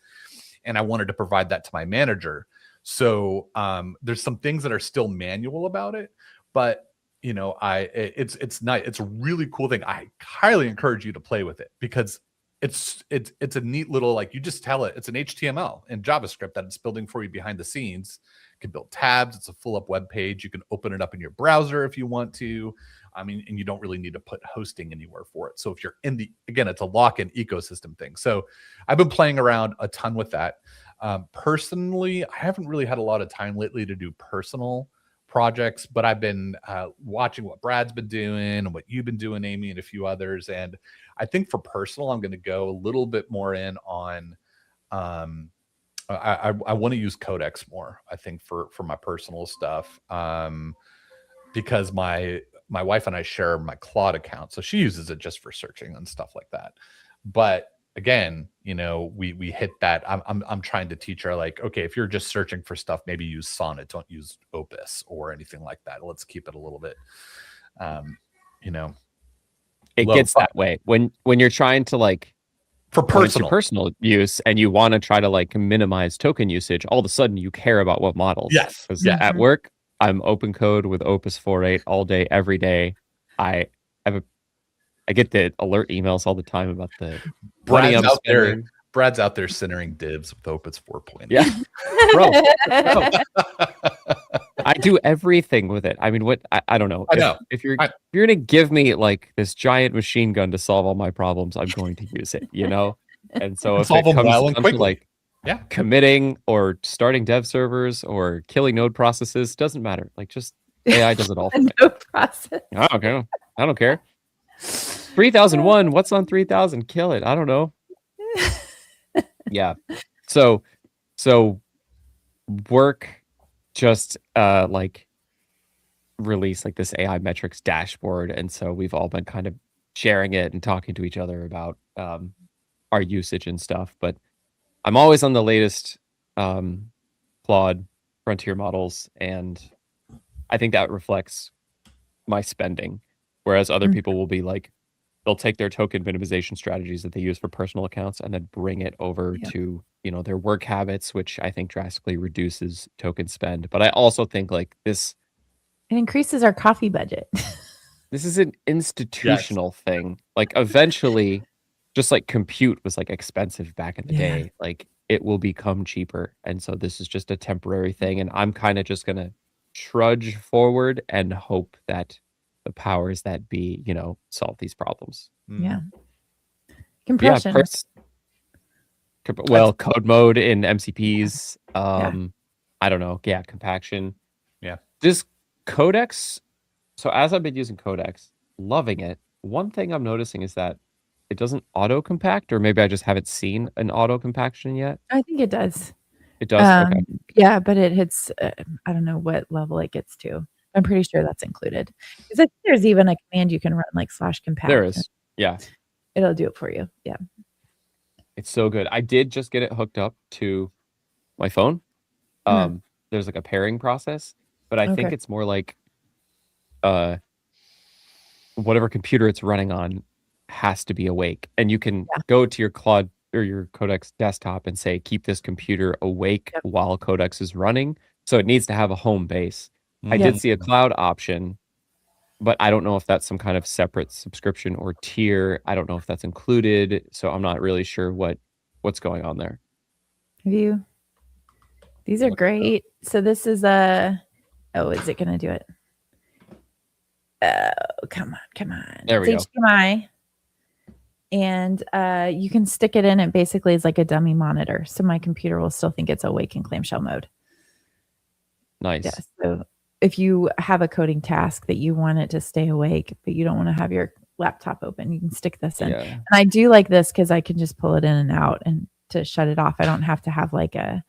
Speaker 2: And I wanted to provide that to my manager. So there's some things that are still manual about it, but you know, it's nice. It's a really cool thing. I highly encourage you to play with it because it's a neat little, like, you just tell it it's an HTML and JavaScript that it's building for you behind the scenes. You can build tabs. It's a full up web page. You can open it up in your browser if you want to. I mean, and you don't really need to put hosting anywhere for it. So if you're again, it's a lock-in ecosystem thing. So I've been playing around a ton with that. Personally, I haven't really had a lot of time lately to do personal projects, but I've been watching what Brad's been doing and what you've been doing, Amy, and a few others. And I think for personal, I'm going to go a little bit more in on I want to use Codex more, I think, for my personal stuff, because my wife and I share my Claude account, so she uses it just for searching and stuff like that. But again, you know, we hit that. I'm trying to teach her, like, okay, if you're just searching for stuff, maybe use Sonnet, don't use Opus or anything like that. Let's keep it a little bit, you know,
Speaker 3: it gets that way when you're trying to like
Speaker 2: for
Speaker 3: personal use and you want to try to like minimize token usage. All of a sudden you care about what models.
Speaker 2: Yes.
Speaker 3: Yeah. At work, I'm open code with Opus 4.8 all day, every day. I get the alert emails all the time about the money I'm spending.
Speaker 2: Brad's out there centering divs with Opus 4.8.
Speaker 3: Yeah, bro. I do everything with it. I mean, what I don't know. If you're gonna give me like this giant machine gun to solve all my problems, I'm going to use it. You know, and so if it comes down to like committing or starting dev servers or killing node processes, doesn't matter. Like, just AI does it all for me.
Speaker 1: Node process.
Speaker 3: I don't care. 3001. What's on 3000? Kill it. I don't know. Yeah. So work just like release like this AI metrics dashboard, and so we've all been kind of sharing it and talking to each other about our usage and stuff. But I'm always on the latest Claude frontier models, and I think that reflects my spending, whereas other people will be like, they'll take their token minimization strategies that they use for personal accounts and then bring it over to, their work habits, which I think drastically reduces token spend. But I also think like this,
Speaker 1: It increases our coffee budget.
Speaker 3: this is an institutional thing. Like eventually, just like compute was like expensive back in the day, like it will become cheaper. And so this is just a temporary thing. And I'm kind of just going to trudge forward and hope that the powers that be, solve these problems.
Speaker 1: Yeah. Compression.
Speaker 3: Well, code mode in MCPs. I don't know. Yeah, compaction.
Speaker 2: Yeah.
Speaker 3: This Codex. So as I've been using Codex, loving it. One thing I'm noticing is that it doesn't auto compact, or maybe I just haven't seen an auto compaction yet.
Speaker 1: I think it does.
Speaker 3: It does. Okay.
Speaker 1: Yeah, but it hits. I don't know what level it gets to. I'm pretty sure that's included. Because I think there's even a command you can run like /compact.
Speaker 3: There is. Yeah.
Speaker 1: It'll do it for you. Yeah.
Speaker 3: It's so good. I did just get it hooked up to my phone. There's like a pairing process, but I think it's more like whatever computer it's running on has to be awake. And you can go to your Claude or your Codex desktop and say, keep this computer awake while Codex is running. So it needs to have a home base. I did see a cloud option, but I don't know if that's some kind of separate subscription or tier. I don't know if that's included. So I'm not really sure what's going on there.
Speaker 1: These are great. So this is is it going to do it? Oh, come on.
Speaker 3: There we
Speaker 1: go. HDMI. And you can stick it in. It basically is like a dummy monitor. So my computer will still think it's awake in clamshell mode.
Speaker 3: Nice.
Speaker 1: Yeah, so if you have a coding task that you want it to stay awake, but you don't want to have your laptop open, you can stick this in.
Speaker 3: Yeah.
Speaker 1: And I do like this because I can just pull it in and out and to shut it off. I don't have to have like I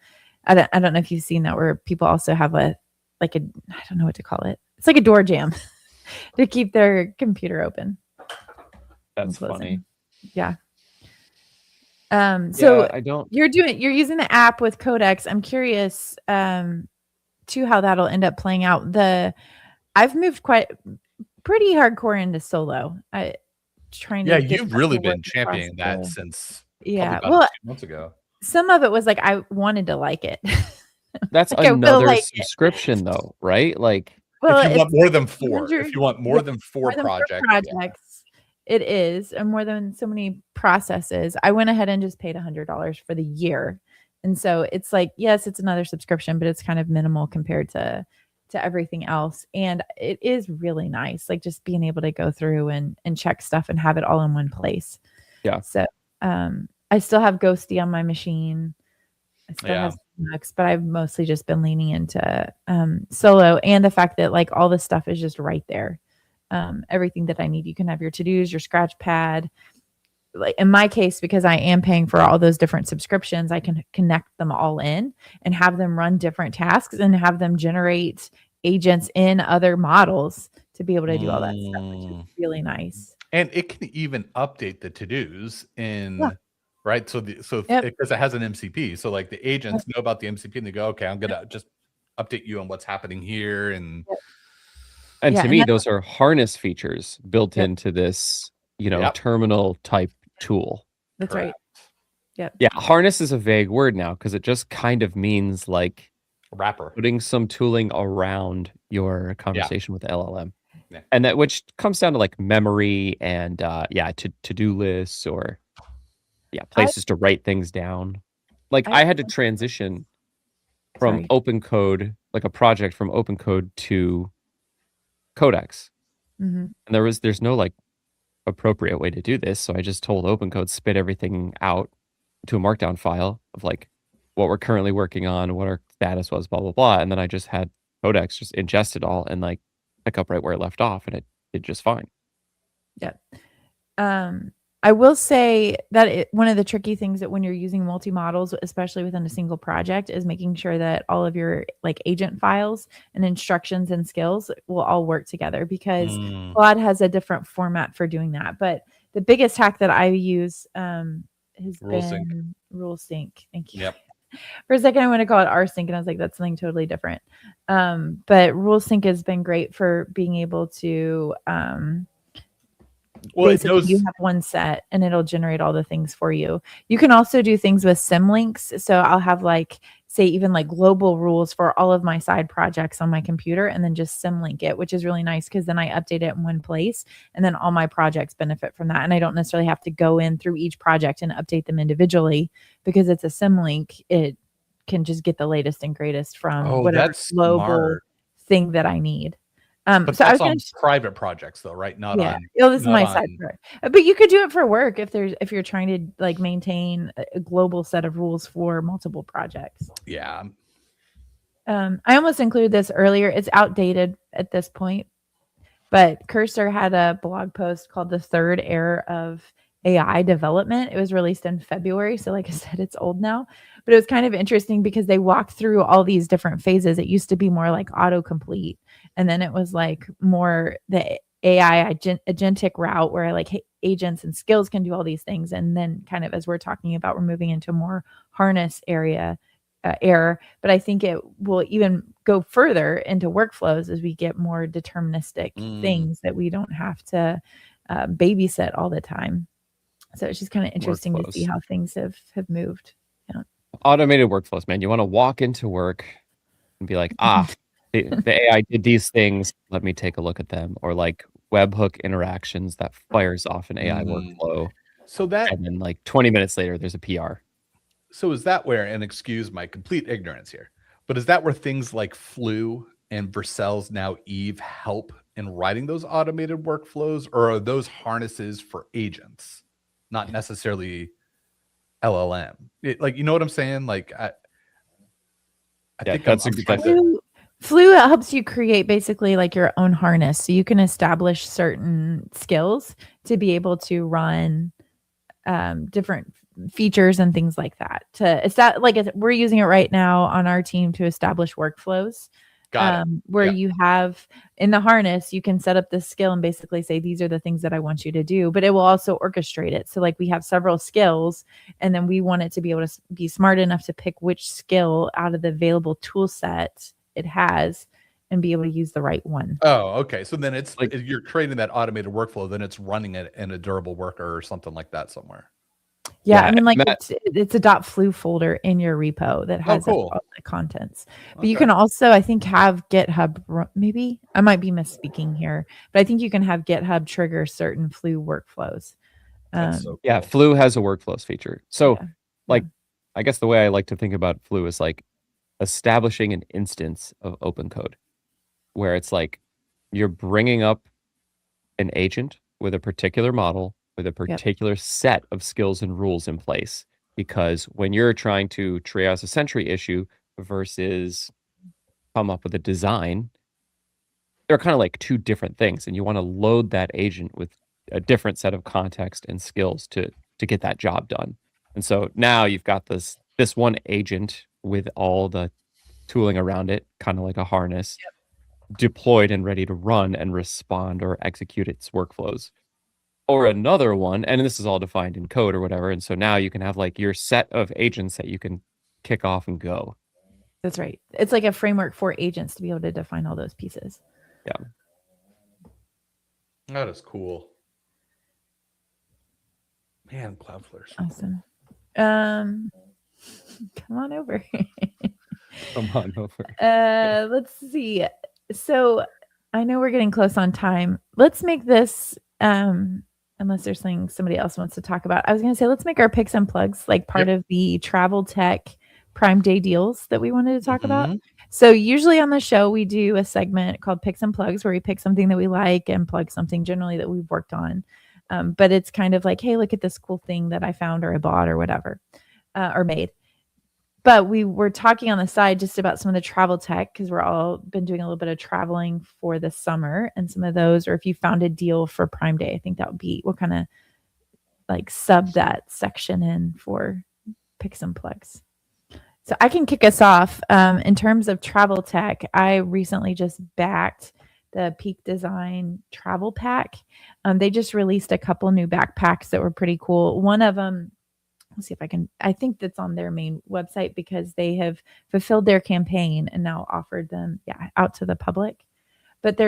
Speaker 1: don't know if you've seen that where people also have I don't know what to call it. It's like a door jam to keep their computer open.
Speaker 3: That's funny.
Speaker 1: Yeah. So
Speaker 3: I don't.
Speaker 1: You're using the app with Codex. I'm curious too how that'll end up playing out. I've moved pretty hardcore into solo.
Speaker 2: You've really been championing that since about 2 months ago.
Speaker 1: Some of it was like I wanted to like it.
Speaker 3: That's like another subscription though, right? Like
Speaker 2: if you want more than 4, if you want more than 4 projects,
Speaker 1: it is, and more than so many processes. I went ahead and just paid $100 for the year. And so it's like, yes, it's another subscription, but it's kind of minimal compared to everything else. And it is really nice, like just being able to go through and check stuff and have it all in one place.
Speaker 3: Yeah.
Speaker 1: So I still have Ghosty on my machine. I still have Linux, but I've mostly just been leaning into solo, and the fact that like all this stuff is just right there. Everything that I need. You can have your to-dos, your scratch pad. Like in my case, because I am paying for all those different subscriptions, I can connect them all in and have them run different tasks and have them generate agents in other models to be able to do all that stuff, which is really nice.
Speaker 2: And it can even update the to-dos right. So because it has an MCP, so like the agents know about the MCP and they go, okay, I'm gonna just update you on what's happening here. And
Speaker 3: to me, those are harness features built into this, terminal type tool.
Speaker 1: That's right. Yep.
Speaker 3: Yeah. Harness is a vague word now because it just kind of means like
Speaker 2: wrapper,
Speaker 3: putting some tooling around your conversation with the LLM. Yeah. And that, which comes down to like memory and to-do lists or places to write things down. Like I had to transition from open code, like a project from open code to Codex.
Speaker 1: Mm-hmm.
Speaker 3: And there's no like appropriate way to do this. So I just told OpenCode spit everything out to a markdown file of like what we're currently working on, what our status was, blah, blah, blah. And then I just had Codex just ingest it all and like pick up right where it left off, and it did just fine.
Speaker 1: Yeah. I will say that one of the tricky things that when you're using multi-models, especially within a single project, is making sure that all of your like agent files and instructions and skills will all work together, because Claude has a different format for doing that. But the biggest hack that I use has been Rule Sync. Thank you.
Speaker 2: Yep.
Speaker 1: For a second, I want to call it rsync, and I was like, that's something totally different. But rule sync has been great for being able to basically you have one set and it'll generate all the things for you. You can also do things with sim links. So I'll have like, say, even like global rules for all of my side projects on my computer and then just sim link it, which is really nice because then I update it in one place and then all my projects benefit from that. And I don't necessarily have to go in through each project and update them individually because it's a sim link. It can just get the latest and greatest from whatever global thing that I need.
Speaker 2: But
Speaker 1: so
Speaker 2: that's on private projects though, right? Not on.
Speaker 1: This is my side project. But you could do it for work if you're trying to like maintain a global set of rules for multiple projects.
Speaker 2: Yeah.
Speaker 1: I almost included this earlier. It's outdated at this point, but Cursor had a blog post called "The Third Era of AI Development." It was released in February, so like I said, it's old now. But it was kind of interesting because they walked through all these different phases. It used to be more like autocomplete. And then it was like more the AI agentic route where like agents and skills can do all these things. And then kind of as we're talking about, we're moving into more harness area error. But I think it will even go further into workflows as we get more deterministic things that we don't have to babysit all the time. So it's just kind of interesting to see how things have moved. Yeah.
Speaker 3: Automated workflows, man. You want to walk into work and be like, the AI did these things. Let me take a look at them. Or like webhook interactions that fires off an AI workflow.
Speaker 2: So that,
Speaker 3: and then like 20 minutes later, there's a PR.
Speaker 2: So is that where, and excuse my complete ignorance here, but is that where things like Flu and Vercel's now Eve help in writing those automated workflows, or are those harnesses for agents, not necessarily LLM? Like, you know what I'm saying? Like, I think
Speaker 3: that's
Speaker 1: Flu helps you create basically like your own harness. So you can establish certain skills to be able to run different features and things like that. We're using it right now on our team to establish workflows. Where you have in the harness, you can set up this skill and basically say, these are the things that I want you to do, but it will also orchestrate it. So like we have several skills and then we want it to be able to be smart enough to pick which skill out of the available tool set it has and be able to use the right one.
Speaker 2: Oh, okay. So then it's like, if you're creating that automated workflow, then it's running it in a durable worker or something like that somewhere.
Speaker 1: Yeah, I mean, like it's a .flu folder in your repo that has all the contents. But you can also, I think, have GitHub. Maybe I might be misspeaking here, but I think you can have GitHub trigger certain Flu workflows.
Speaker 3: Yeah, Flu has a workflows feature. So, I guess the way I like to think about Flu is like establishing an instance of open code, where it's like you're bringing up an agent with a particular model with a particular set of skills and rules in place. Because when you're trying to triage a Sentry issue versus come up with a design, they're kind of like two different things. And you want to load that agent with a different set of context and skills to get that job done. And so now you've got this one agent with all the tooling around it, kind of like a harness, deployed and ready to run and respond or execute its workflows. Or another one, and this is all defined in code or whatever. And so now you can have like your set of agents that you can kick off and go.
Speaker 1: That's right. It's like a framework for agents to be able to define all those pieces.
Speaker 3: Yeah.
Speaker 2: That is cool. Man, Cloudflare's
Speaker 1: awesome. Come on over.
Speaker 3: Come on over.
Speaker 1: Let's see. So I know we're getting close on time. Let's make this unless there's something somebody else wants to talk about. I was going to say, let's make our picks and plugs like part of the travel tech Prime Day deals that we wanted to talk about. So usually on the show, we do a segment called Picks and Plugs where we pick something that we like and plug something generally that we've worked on. But it's kind of like, hey, look at this cool thing that I found or I bought or whatever, or made. But we were talking on the side just about some of the travel tech because we're all been doing a little bit of traveling for the summer and some of those, or if you found a deal for Prime Day, I think that would be, we'll kind of like sub that section in for picks and plugs. So I can kick us off. In terms of travel tech, I recently just backed the Peak Design travel pack. They just released a couple new backpacks that were pretty cool. One of them let's see if I think that's on their main website because they have fulfilled their campaign and now offered them out to the public. But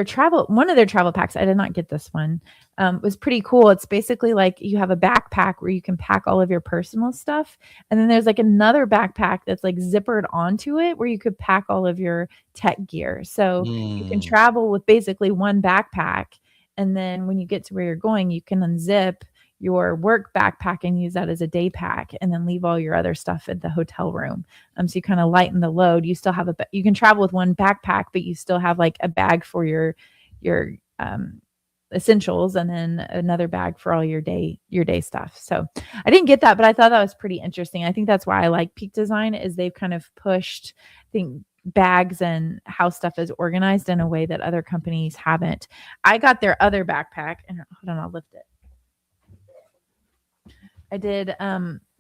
Speaker 1: one of their travel packs, I did not get this one, was pretty cool. It's basically like you have a backpack where you can pack all of your personal stuff. And then there's like another backpack that's like zippered onto it where you could pack all of your tech gear. So you can travel with basically one backpack. And then when you get to where you're going, you can unzip your work backpack and use that as a day pack and then leave all your other stuff at the hotel room. So you kind of lighten the load. You still have you can travel with one backpack, but you still have like a bag for your essentials and then another bag for all your day stuff. So I didn't get that, but I thought that was pretty interesting. I think that's why I like Peak Design is they've kind of pushed, I think, bags and how stuff is organized in a way that other companies haven't. I got their other backpack and hold on, I'll lift it. I did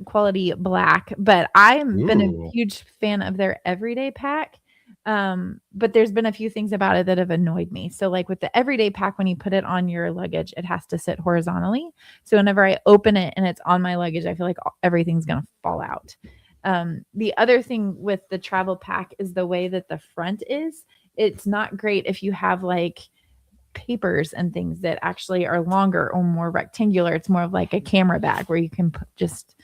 Speaker 1: quality black, but I've been a huge fan of their everyday pack. But there's been a few things about it that have annoyed me. So like with the everyday pack, when you put it on your luggage, it has to sit horizontally. So whenever I open it and it's on my luggage, I feel like everything's going to fall out. The other thing with the travel pack is the way that the front is. It's not great if you have like papers and things that actually are longer or more rectangular. It's more of like a camera bag where you can just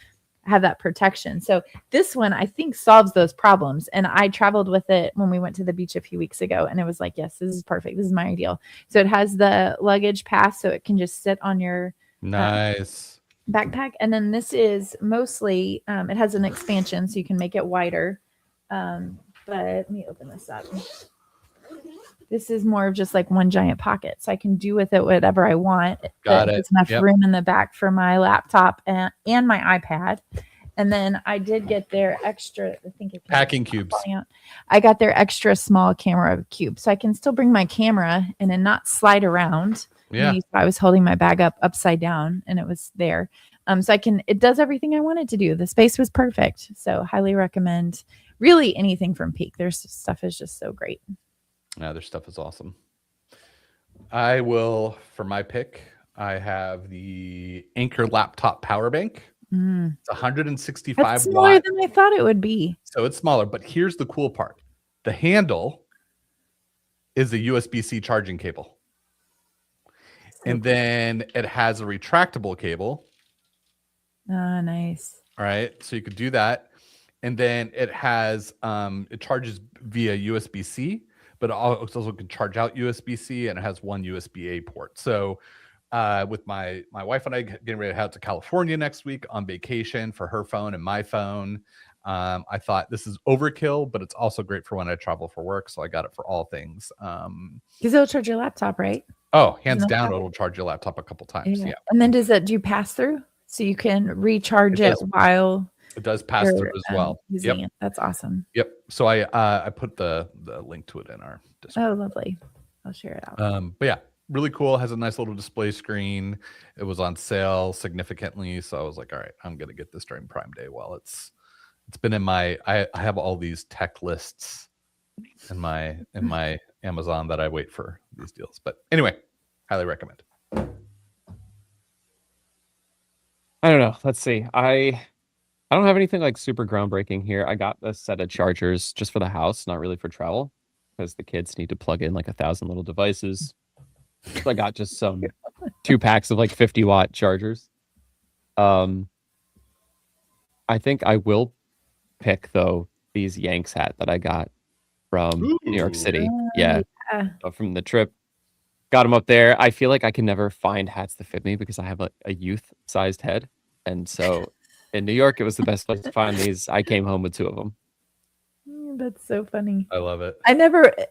Speaker 1: have that protection. So this one I think solves those problems. And I traveled with it when we went to the beach a few weeks ago and it was like, yes, this is perfect. This is my ideal. So it has the luggage pass so it can just sit on your
Speaker 2: nice
Speaker 1: backpack. And then this is mostly, it has an expansion so you can make it wider. But let me open this up. This is more of just like one giant pocket. So I can do with it whatever I want.
Speaker 2: Got it.
Speaker 1: There's enough room in the back for my laptop and my iPad. And then I did get their extra, I think it
Speaker 2: packing cubes.
Speaker 1: I got their extra small camera cube. So I can still bring my camera and then not slide around.
Speaker 2: Yeah.
Speaker 1: I was holding my bag up upside down and it was there. So it does everything I wanted to do. The space was perfect. So highly recommend really anything from Peak. Their stuff is just so great.
Speaker 2: Yeah, their stuff is awesome. I will, for my pick, I have the Anchor laptop power bank. It's 165
Speaker 1: That's smaller
Speaker 2: watt.
Speaker 1: than I thought it would be.
Speaker 2: So it's smaller, but here's the cool part. The handle is a USB-C charging cable. And then it has a retractable cable.
Speaker 1: Oh, nice.
Speaker 2: All right. So you could do that. And then it has, it charges via USB-C, but it also can charge out USB-C, and it has one USB-A port. So with my wife and I getting ready to head out to California next week on vacation for her phone and my phone, I thought this is overkill, but it's also great for when I travel for work. So I got it for all things.
Speaker 1: Because it'll charge your laptop, right?
Speaker 2: Oh, hands down, it'll charge your laptop a couple times. Yeah.
Speaker 1: And then do you pass through? So you can recharge it while...
Speaker 2: It does pass through as well.
Speaker 1: Yep. It. That's awesome.
Speaker 2: Yep. So I put the link to it in our Discord.
Speaker 1: Oh, lovely. I'll share it out.
Speaker 2: But yeah, really cool. Has a nice little display screen. It was on sale significantly. So I was like, all right, I'm going to get this during Prime Day. Well, it's been in my, I have all these tech lists in my Amazon that I wait for these deals. But anyway, highly recommend.
Speaker 3: I don't know. Let's see. I don't have anything like super groundbreaking here. I got a set of chargers just for the house, not really for travel, because the kids need to plug in like 1,000 little devices. So I got just some 2 packs of like 50-watt chargers. I think I will pick though these Yanks hat that I got from New York City. Yeah. From the trip. Got them up there. I feel like I can never find hats that fit me because I have a youth-sized head. And so in New York, it was the best place to find these. I came home with 2 of them.
Speaker 1: That's so funny.
Speaker 2: I love it.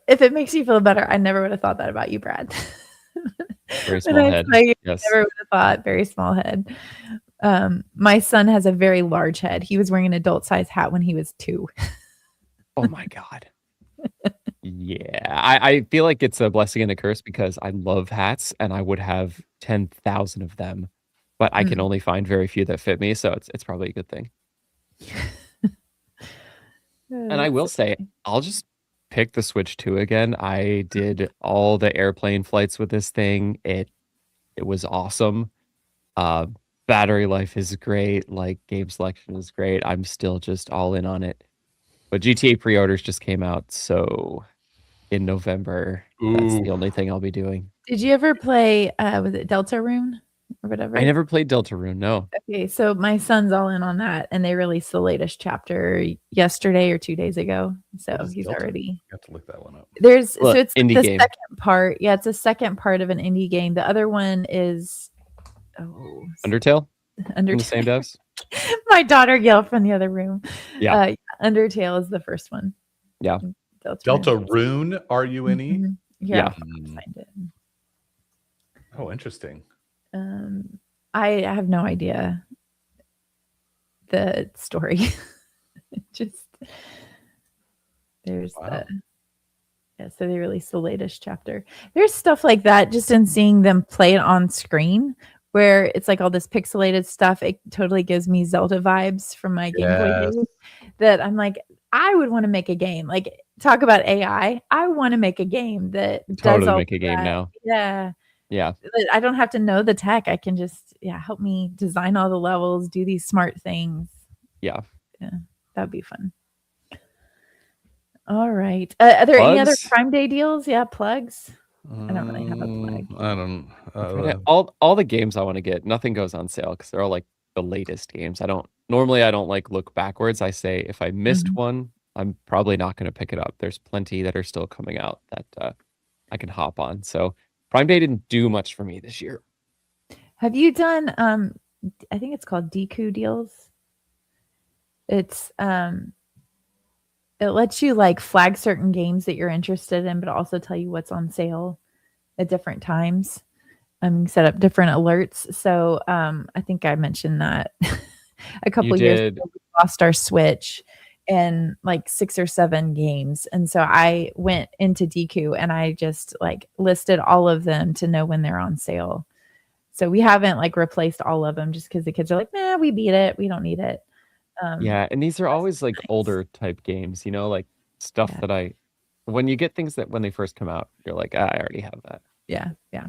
Speaker 1: If it makes you feel better, I never would have thought that about you, Brad.
Speaker 3: Very small head.
Speaker 1: Yes. Never would have thought. Very small head. My son has a very large head. He was wearing an adult-sized hat when he was 2.
Speaker 3: Oh my God. Yeah, I feel like it's a blessing and a curse because I love hats and I would have 10,000 of them, but I can only find very few that fit me. So it's probably a good thing. And I will say, I'll just pick the Switch 2 again. I did all the airplane flights with this thing. It was awesome. The battery life is great. Like game selection is great. I'm still just all in on it. But GTA pre-orders just came out, so in November, that's the only thing I'll be doing.
Speaker 1: Did you ever play was it Deltarune or whatever?
Speaker 3: I never played Deltarune, no.
Speaker 1: Okay, so my son's all in on that, and they released the latest chapter yesterday or 2 days ago. So he's already.
Speaker 2: You have to look that one up.
Speaker 1: There's
Speaker 3: Look,
Speaker 1: so it's
Speaker 3: indie
Speaker 1: the
Speaker 3: game.
Speaker 1: second part. Yeah, it's a second part of an indie game. The other one is
Speaker 3: Undertale? From the
Speaker 1: Undertale.
Speaker 3: same devs?
Speaker 1: My daughter yelled from the other room.
Speaker 3: Yeah.
Speaker 1: Undertale is the first one.
Speaker 3: Yeah.
Speaker 2: Deltarune, R-U-N-E?
Speaker 1: Mhm.
Speaker 3: Yeah.
Speaker 1: I'll find it.
Speaker 2: Oh, interesting.
Speaker 1: I have no idea the story. Just there's
Speaker 2: Wow.
Speaker 1: so they released the latest chapter. There's stuff like that just in seeing them play it on screen where it's like all this pixelated stuff. It totally gives me Zelda vibes from my Game Boy days that I'm like, I would want to make a game. Like talk about AI. I want to make a game that
Speaker 3: Totally
Speaker 1: does all
Speaker 3: make a game now.
Speaker 1: Yeah.
Speaker 3: Yeah.
Speaker 1: I don't have to know the tech. I can just help me design all the levels, do these smart things.
Speaker 3: Yeah.
Speaker 1: That'd be fun. All right. Are there any other
Speaker 3: Plugs?
Speaker 1: Prime Day deals? Yeah, plugs. I don't really have a plug.
Speaker 2: I don't.
Speaker 3: All the games I want to get, nothing goes on sale because they're all like the latest games. I don't like look backwards. I say if I missed one, I'm probably not going to pick it up. There's plenty that are still coming out that I can hop on. So Prime Day didn't do much for me this year.
Speaker 1: Have you done I think it's called Deku deals? It's it lets you like flag certain games that you're interested in, but also tell you what's on sale at different times. Set up different alerts. So I think I mentioned that a couple years ago. We lost our Switch in like 6 or 7 games. And so I went into DQ and I just like listed all of them to know when they're on sale. So we haven't like replaced all of them just because the kids are like, nah, we beat it. We don't need it.
Speaker 3: Yeah, and these are always like older type games, you know, like stuff that when you get things that when they first come out, you're like, I already have that.
Speaker 1: Yeah.
Speaker 3: Yeah,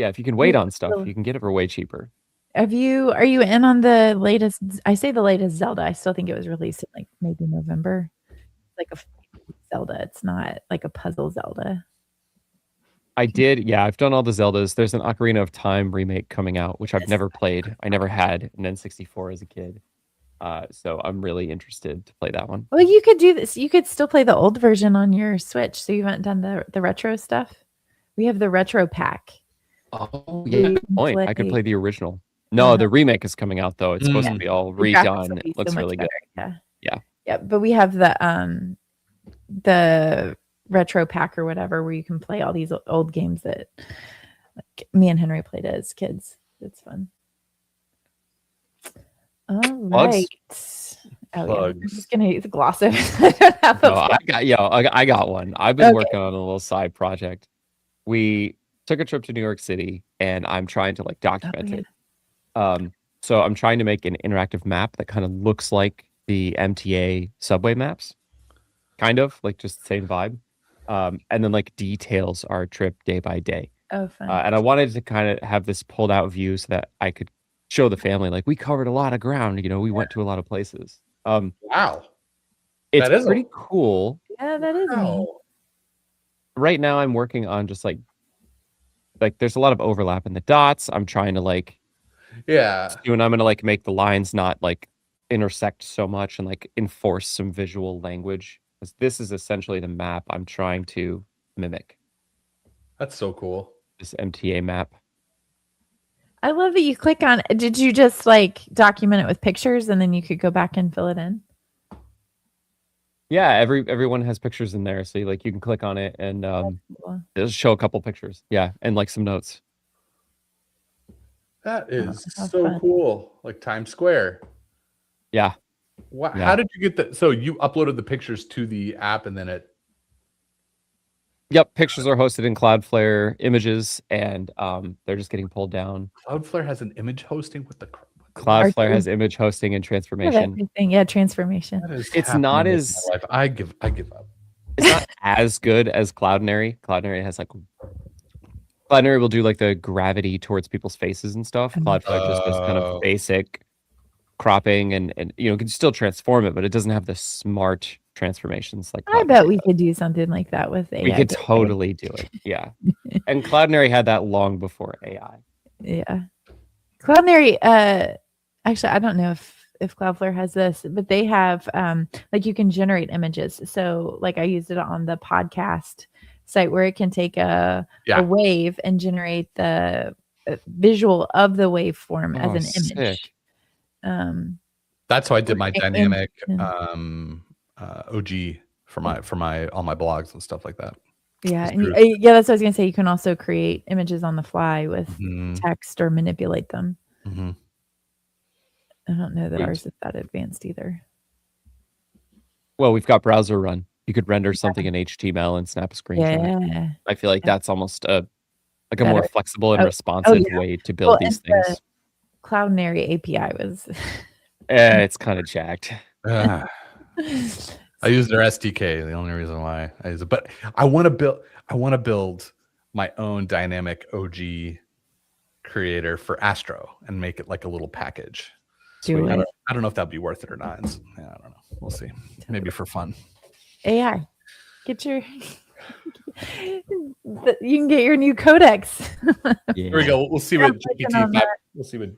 Speaker 3: if you can wait on stuff, you can get it for way cheaper.
Speaker 1: Are you in on the latest? I say the latest Zelda. I still think it was released in like maybe November. Like a Zelda. It's not like a puzzle Zelda.
Speaker 3: I did. Yeah, I've done all the Zeldas. There's an Ocarina of Time remake coming out, which I've never played. I never had an N64 as a kid. So I'm really interested to play that one.
Speaker 1: Well, you could do this. You could still play the old version on your Switch. So you haven't done the retro stuff. We have the retro pack.
Speaker 3: Oh, yeah. Good point. I could play the original. No, the remake is coming out though. It's supposed to be all redone. It looks really good. Yeah. But
Speaker 1: we have the retro pack or whatever where you can play all these old games that like me and Henry played as kids. It's fun. All right. Oh, yeah. I'm just gonna gloss over.
Speaker 3: I got one. I've been working on a little side project. We took a trip to New York City and I'm trying to like document it. So I'm trying to make an interactive map that kind of looks like the MTA subway maps. Kind of like just the same vibe. And then like details our trip day by day.
Speaker 1: Oh, fun.
Speaker 3: And I wanted to kind of have this pulled out view so that I could show the family, like we covered a lot of ground, you know, we went to a lot of places.
Speaker 2: Wow.
Speaker 3: It's pretty cool.
Speaker 1: Yeah, that is neat.
Speaker 3: Right now I'm working on just like there's a lot of overlap in the dots. I'm trying to and I'm gonna like make the lines not like intersect so much and like enforce some visual language. Because this is essentially the map I'm trying to mimic.
Speaker 2: That's so cool.
Speaker 3: This MTA map.
Speaker 1: I love that you click on it. Did you just like document it with pictures and then you could go back and fill it in?
Speaker 3: Yeah, everyone has pictures in there. So you can click on it and it'll show a couple pictures. Yeah, and like some notes.
Speaker 2: That is so cool. Like Times Square.
Speaker 3: Yeah.
Speaker 2: Wow. Yeah. How did you get that? So you uploaded the pictures to the app and then it.
Speaker 3: Yep, pictures are hosted in Cloudflare images, and they're just getting pulled down.
Speaker 2: Cloudflare has an image hosting with the.
Speaker 3: Cloudflare has image hosting and transformation.
Speaker 1: Yeah, transformation.
Speaker 3: It's not as.
Speaker 2: I give up.
Speaker 3: It's not as good as Cloudinary. Cloudinary has like Cloudinary will do like the gravity towards people's faces and stuff. Cloudflare just does kind of
Speaker 2: Oh.
Speaker 3: basic cropping and can still transform it, but it doesn't have the smart transformations like
Speaker 1: I
Speaker 3: Cloudinary
Speaker 1: bet we
Speaker 3: does.
Speaker 1: could do something like that with AI.
Speaker 3: We could totally do it. Yeah. And Cloudinary had that long before AI.
Speaker 1: Yeah. Cloudinary, actually, I don't know if Cloudflare has this, but they have like you can generate images. So like I used it on the podcast site where it can take a wave and generate the visual of the waveform as an image.
Speaker 2: That's how I did my dynamic OG for my all my blogs and stuff like that.
Speaker 1: Yeah, and yeah, that's what I was gonna say. You can also create images on the fly with text or manipulate them. I don't know that ours is that advanced either.
Speaker 3: Well, we've got browser run. You could render something in HTML and snap a screenshot.
Speaker 1: Yeah,
Speaker 3: I feel like that's almost a more flexible and responsive way to build these things.
Speaker 1: The Cloudinary API was.
Speaker 3: It's kind of jacked.
Speaker 2: I use their SDK. The only reason why I use it, but I want to build my own dynamic OG creator for Astro and make it like a little package. I don't know if that'd be worth it or not. I don't know. We'll see. Maybe for fun.
Speaker 1: AI, get your. You can get your new codex.
Speaker 2: Here we go. We'll see what GPT. We'll see what.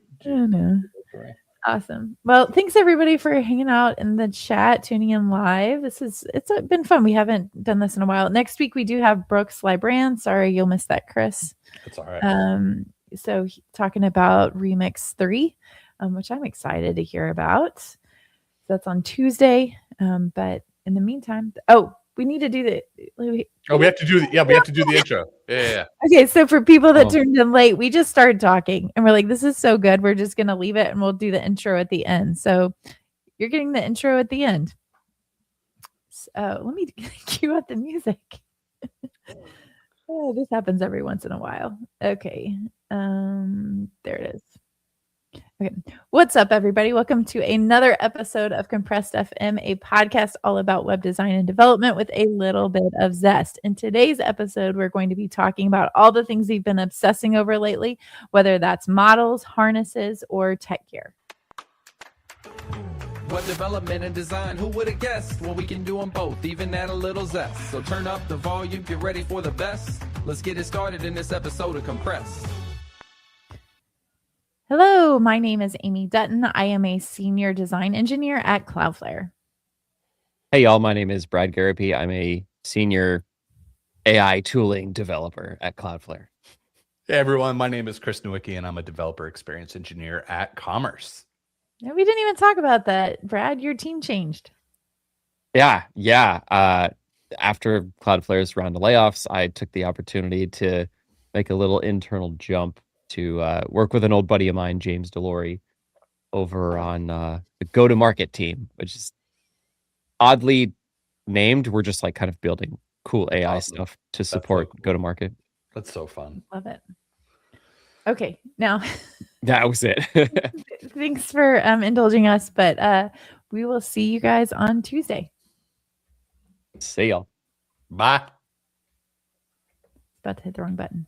Speaker 1: Awesome. Well, thanks everybody for hanging out in the chat, tuning in live. It's been fun. We haven't done this in a while. Next week we do have Brooks Librand. Sorry, you'll miss that, Chris.
Speaker 2: That's all right.
Speaker 1: So talking about Remix 3, which I'm excited to hear about. So that's on Tuesday. But in the meantime, we need to do
Speaker 2: we have to do the intro. Yeah.
Speaker 1: Okay, so for people that tuned in late, we just started talking and we're like, this is so good. We're just going to leave it and we'll do the intro at the end. So you're getting the intro at the end. So let me cue out the music. This happens every once in a while. Okay. There it is. Okay. What's up, everybody? Welcome to another episode of Compressed FM, a podcast all about web design and development with a little bit of zest. In today's episode, we're going to be talking about all the things we've been obsessing over lately, whether that's models, harnesses, or tech gear.
Speaker 4: Web development and design, who would have guessed? Well, we can do them both, even add a little zest. So turn up the volume, get ready for the best. Let's get it started in this episode of Compressed.
Speaker 1: Hello, my name is Amy Dutton. I am a senior design engineer at Cloudflare.
Speaker 3: Hey, y'all. My name is Brad Garapi. I'm a senior AI tooling developer at Cloudflare.
Speaker 2: Hey, everyone. My name is Chris Nowicki, and I'm a developer experience engineer at Commerce.
Speaker 1: No, we didn't even talk about that. Brad, your team changed.
Speaker 3: Yeah. After Cloudflare's round of layoffs, I took the opportunity to make a little internal jump to work with an old buddy of mine, James Delory, over on the go-to-market team, which is oddly named. We're just like kind of building cool AI stuff to support go-to-market.
Speaker 2: That's so fun.
Speaker 1: Love it. Okay, now
Speaker 3: that was it.
Speaker 1: Thanks for indulging us, but we will see you guys on Tuesday.
Speaker 3: See y'all.
Speaker 2: Bye.
Speaker 1: About to hit the wrong button.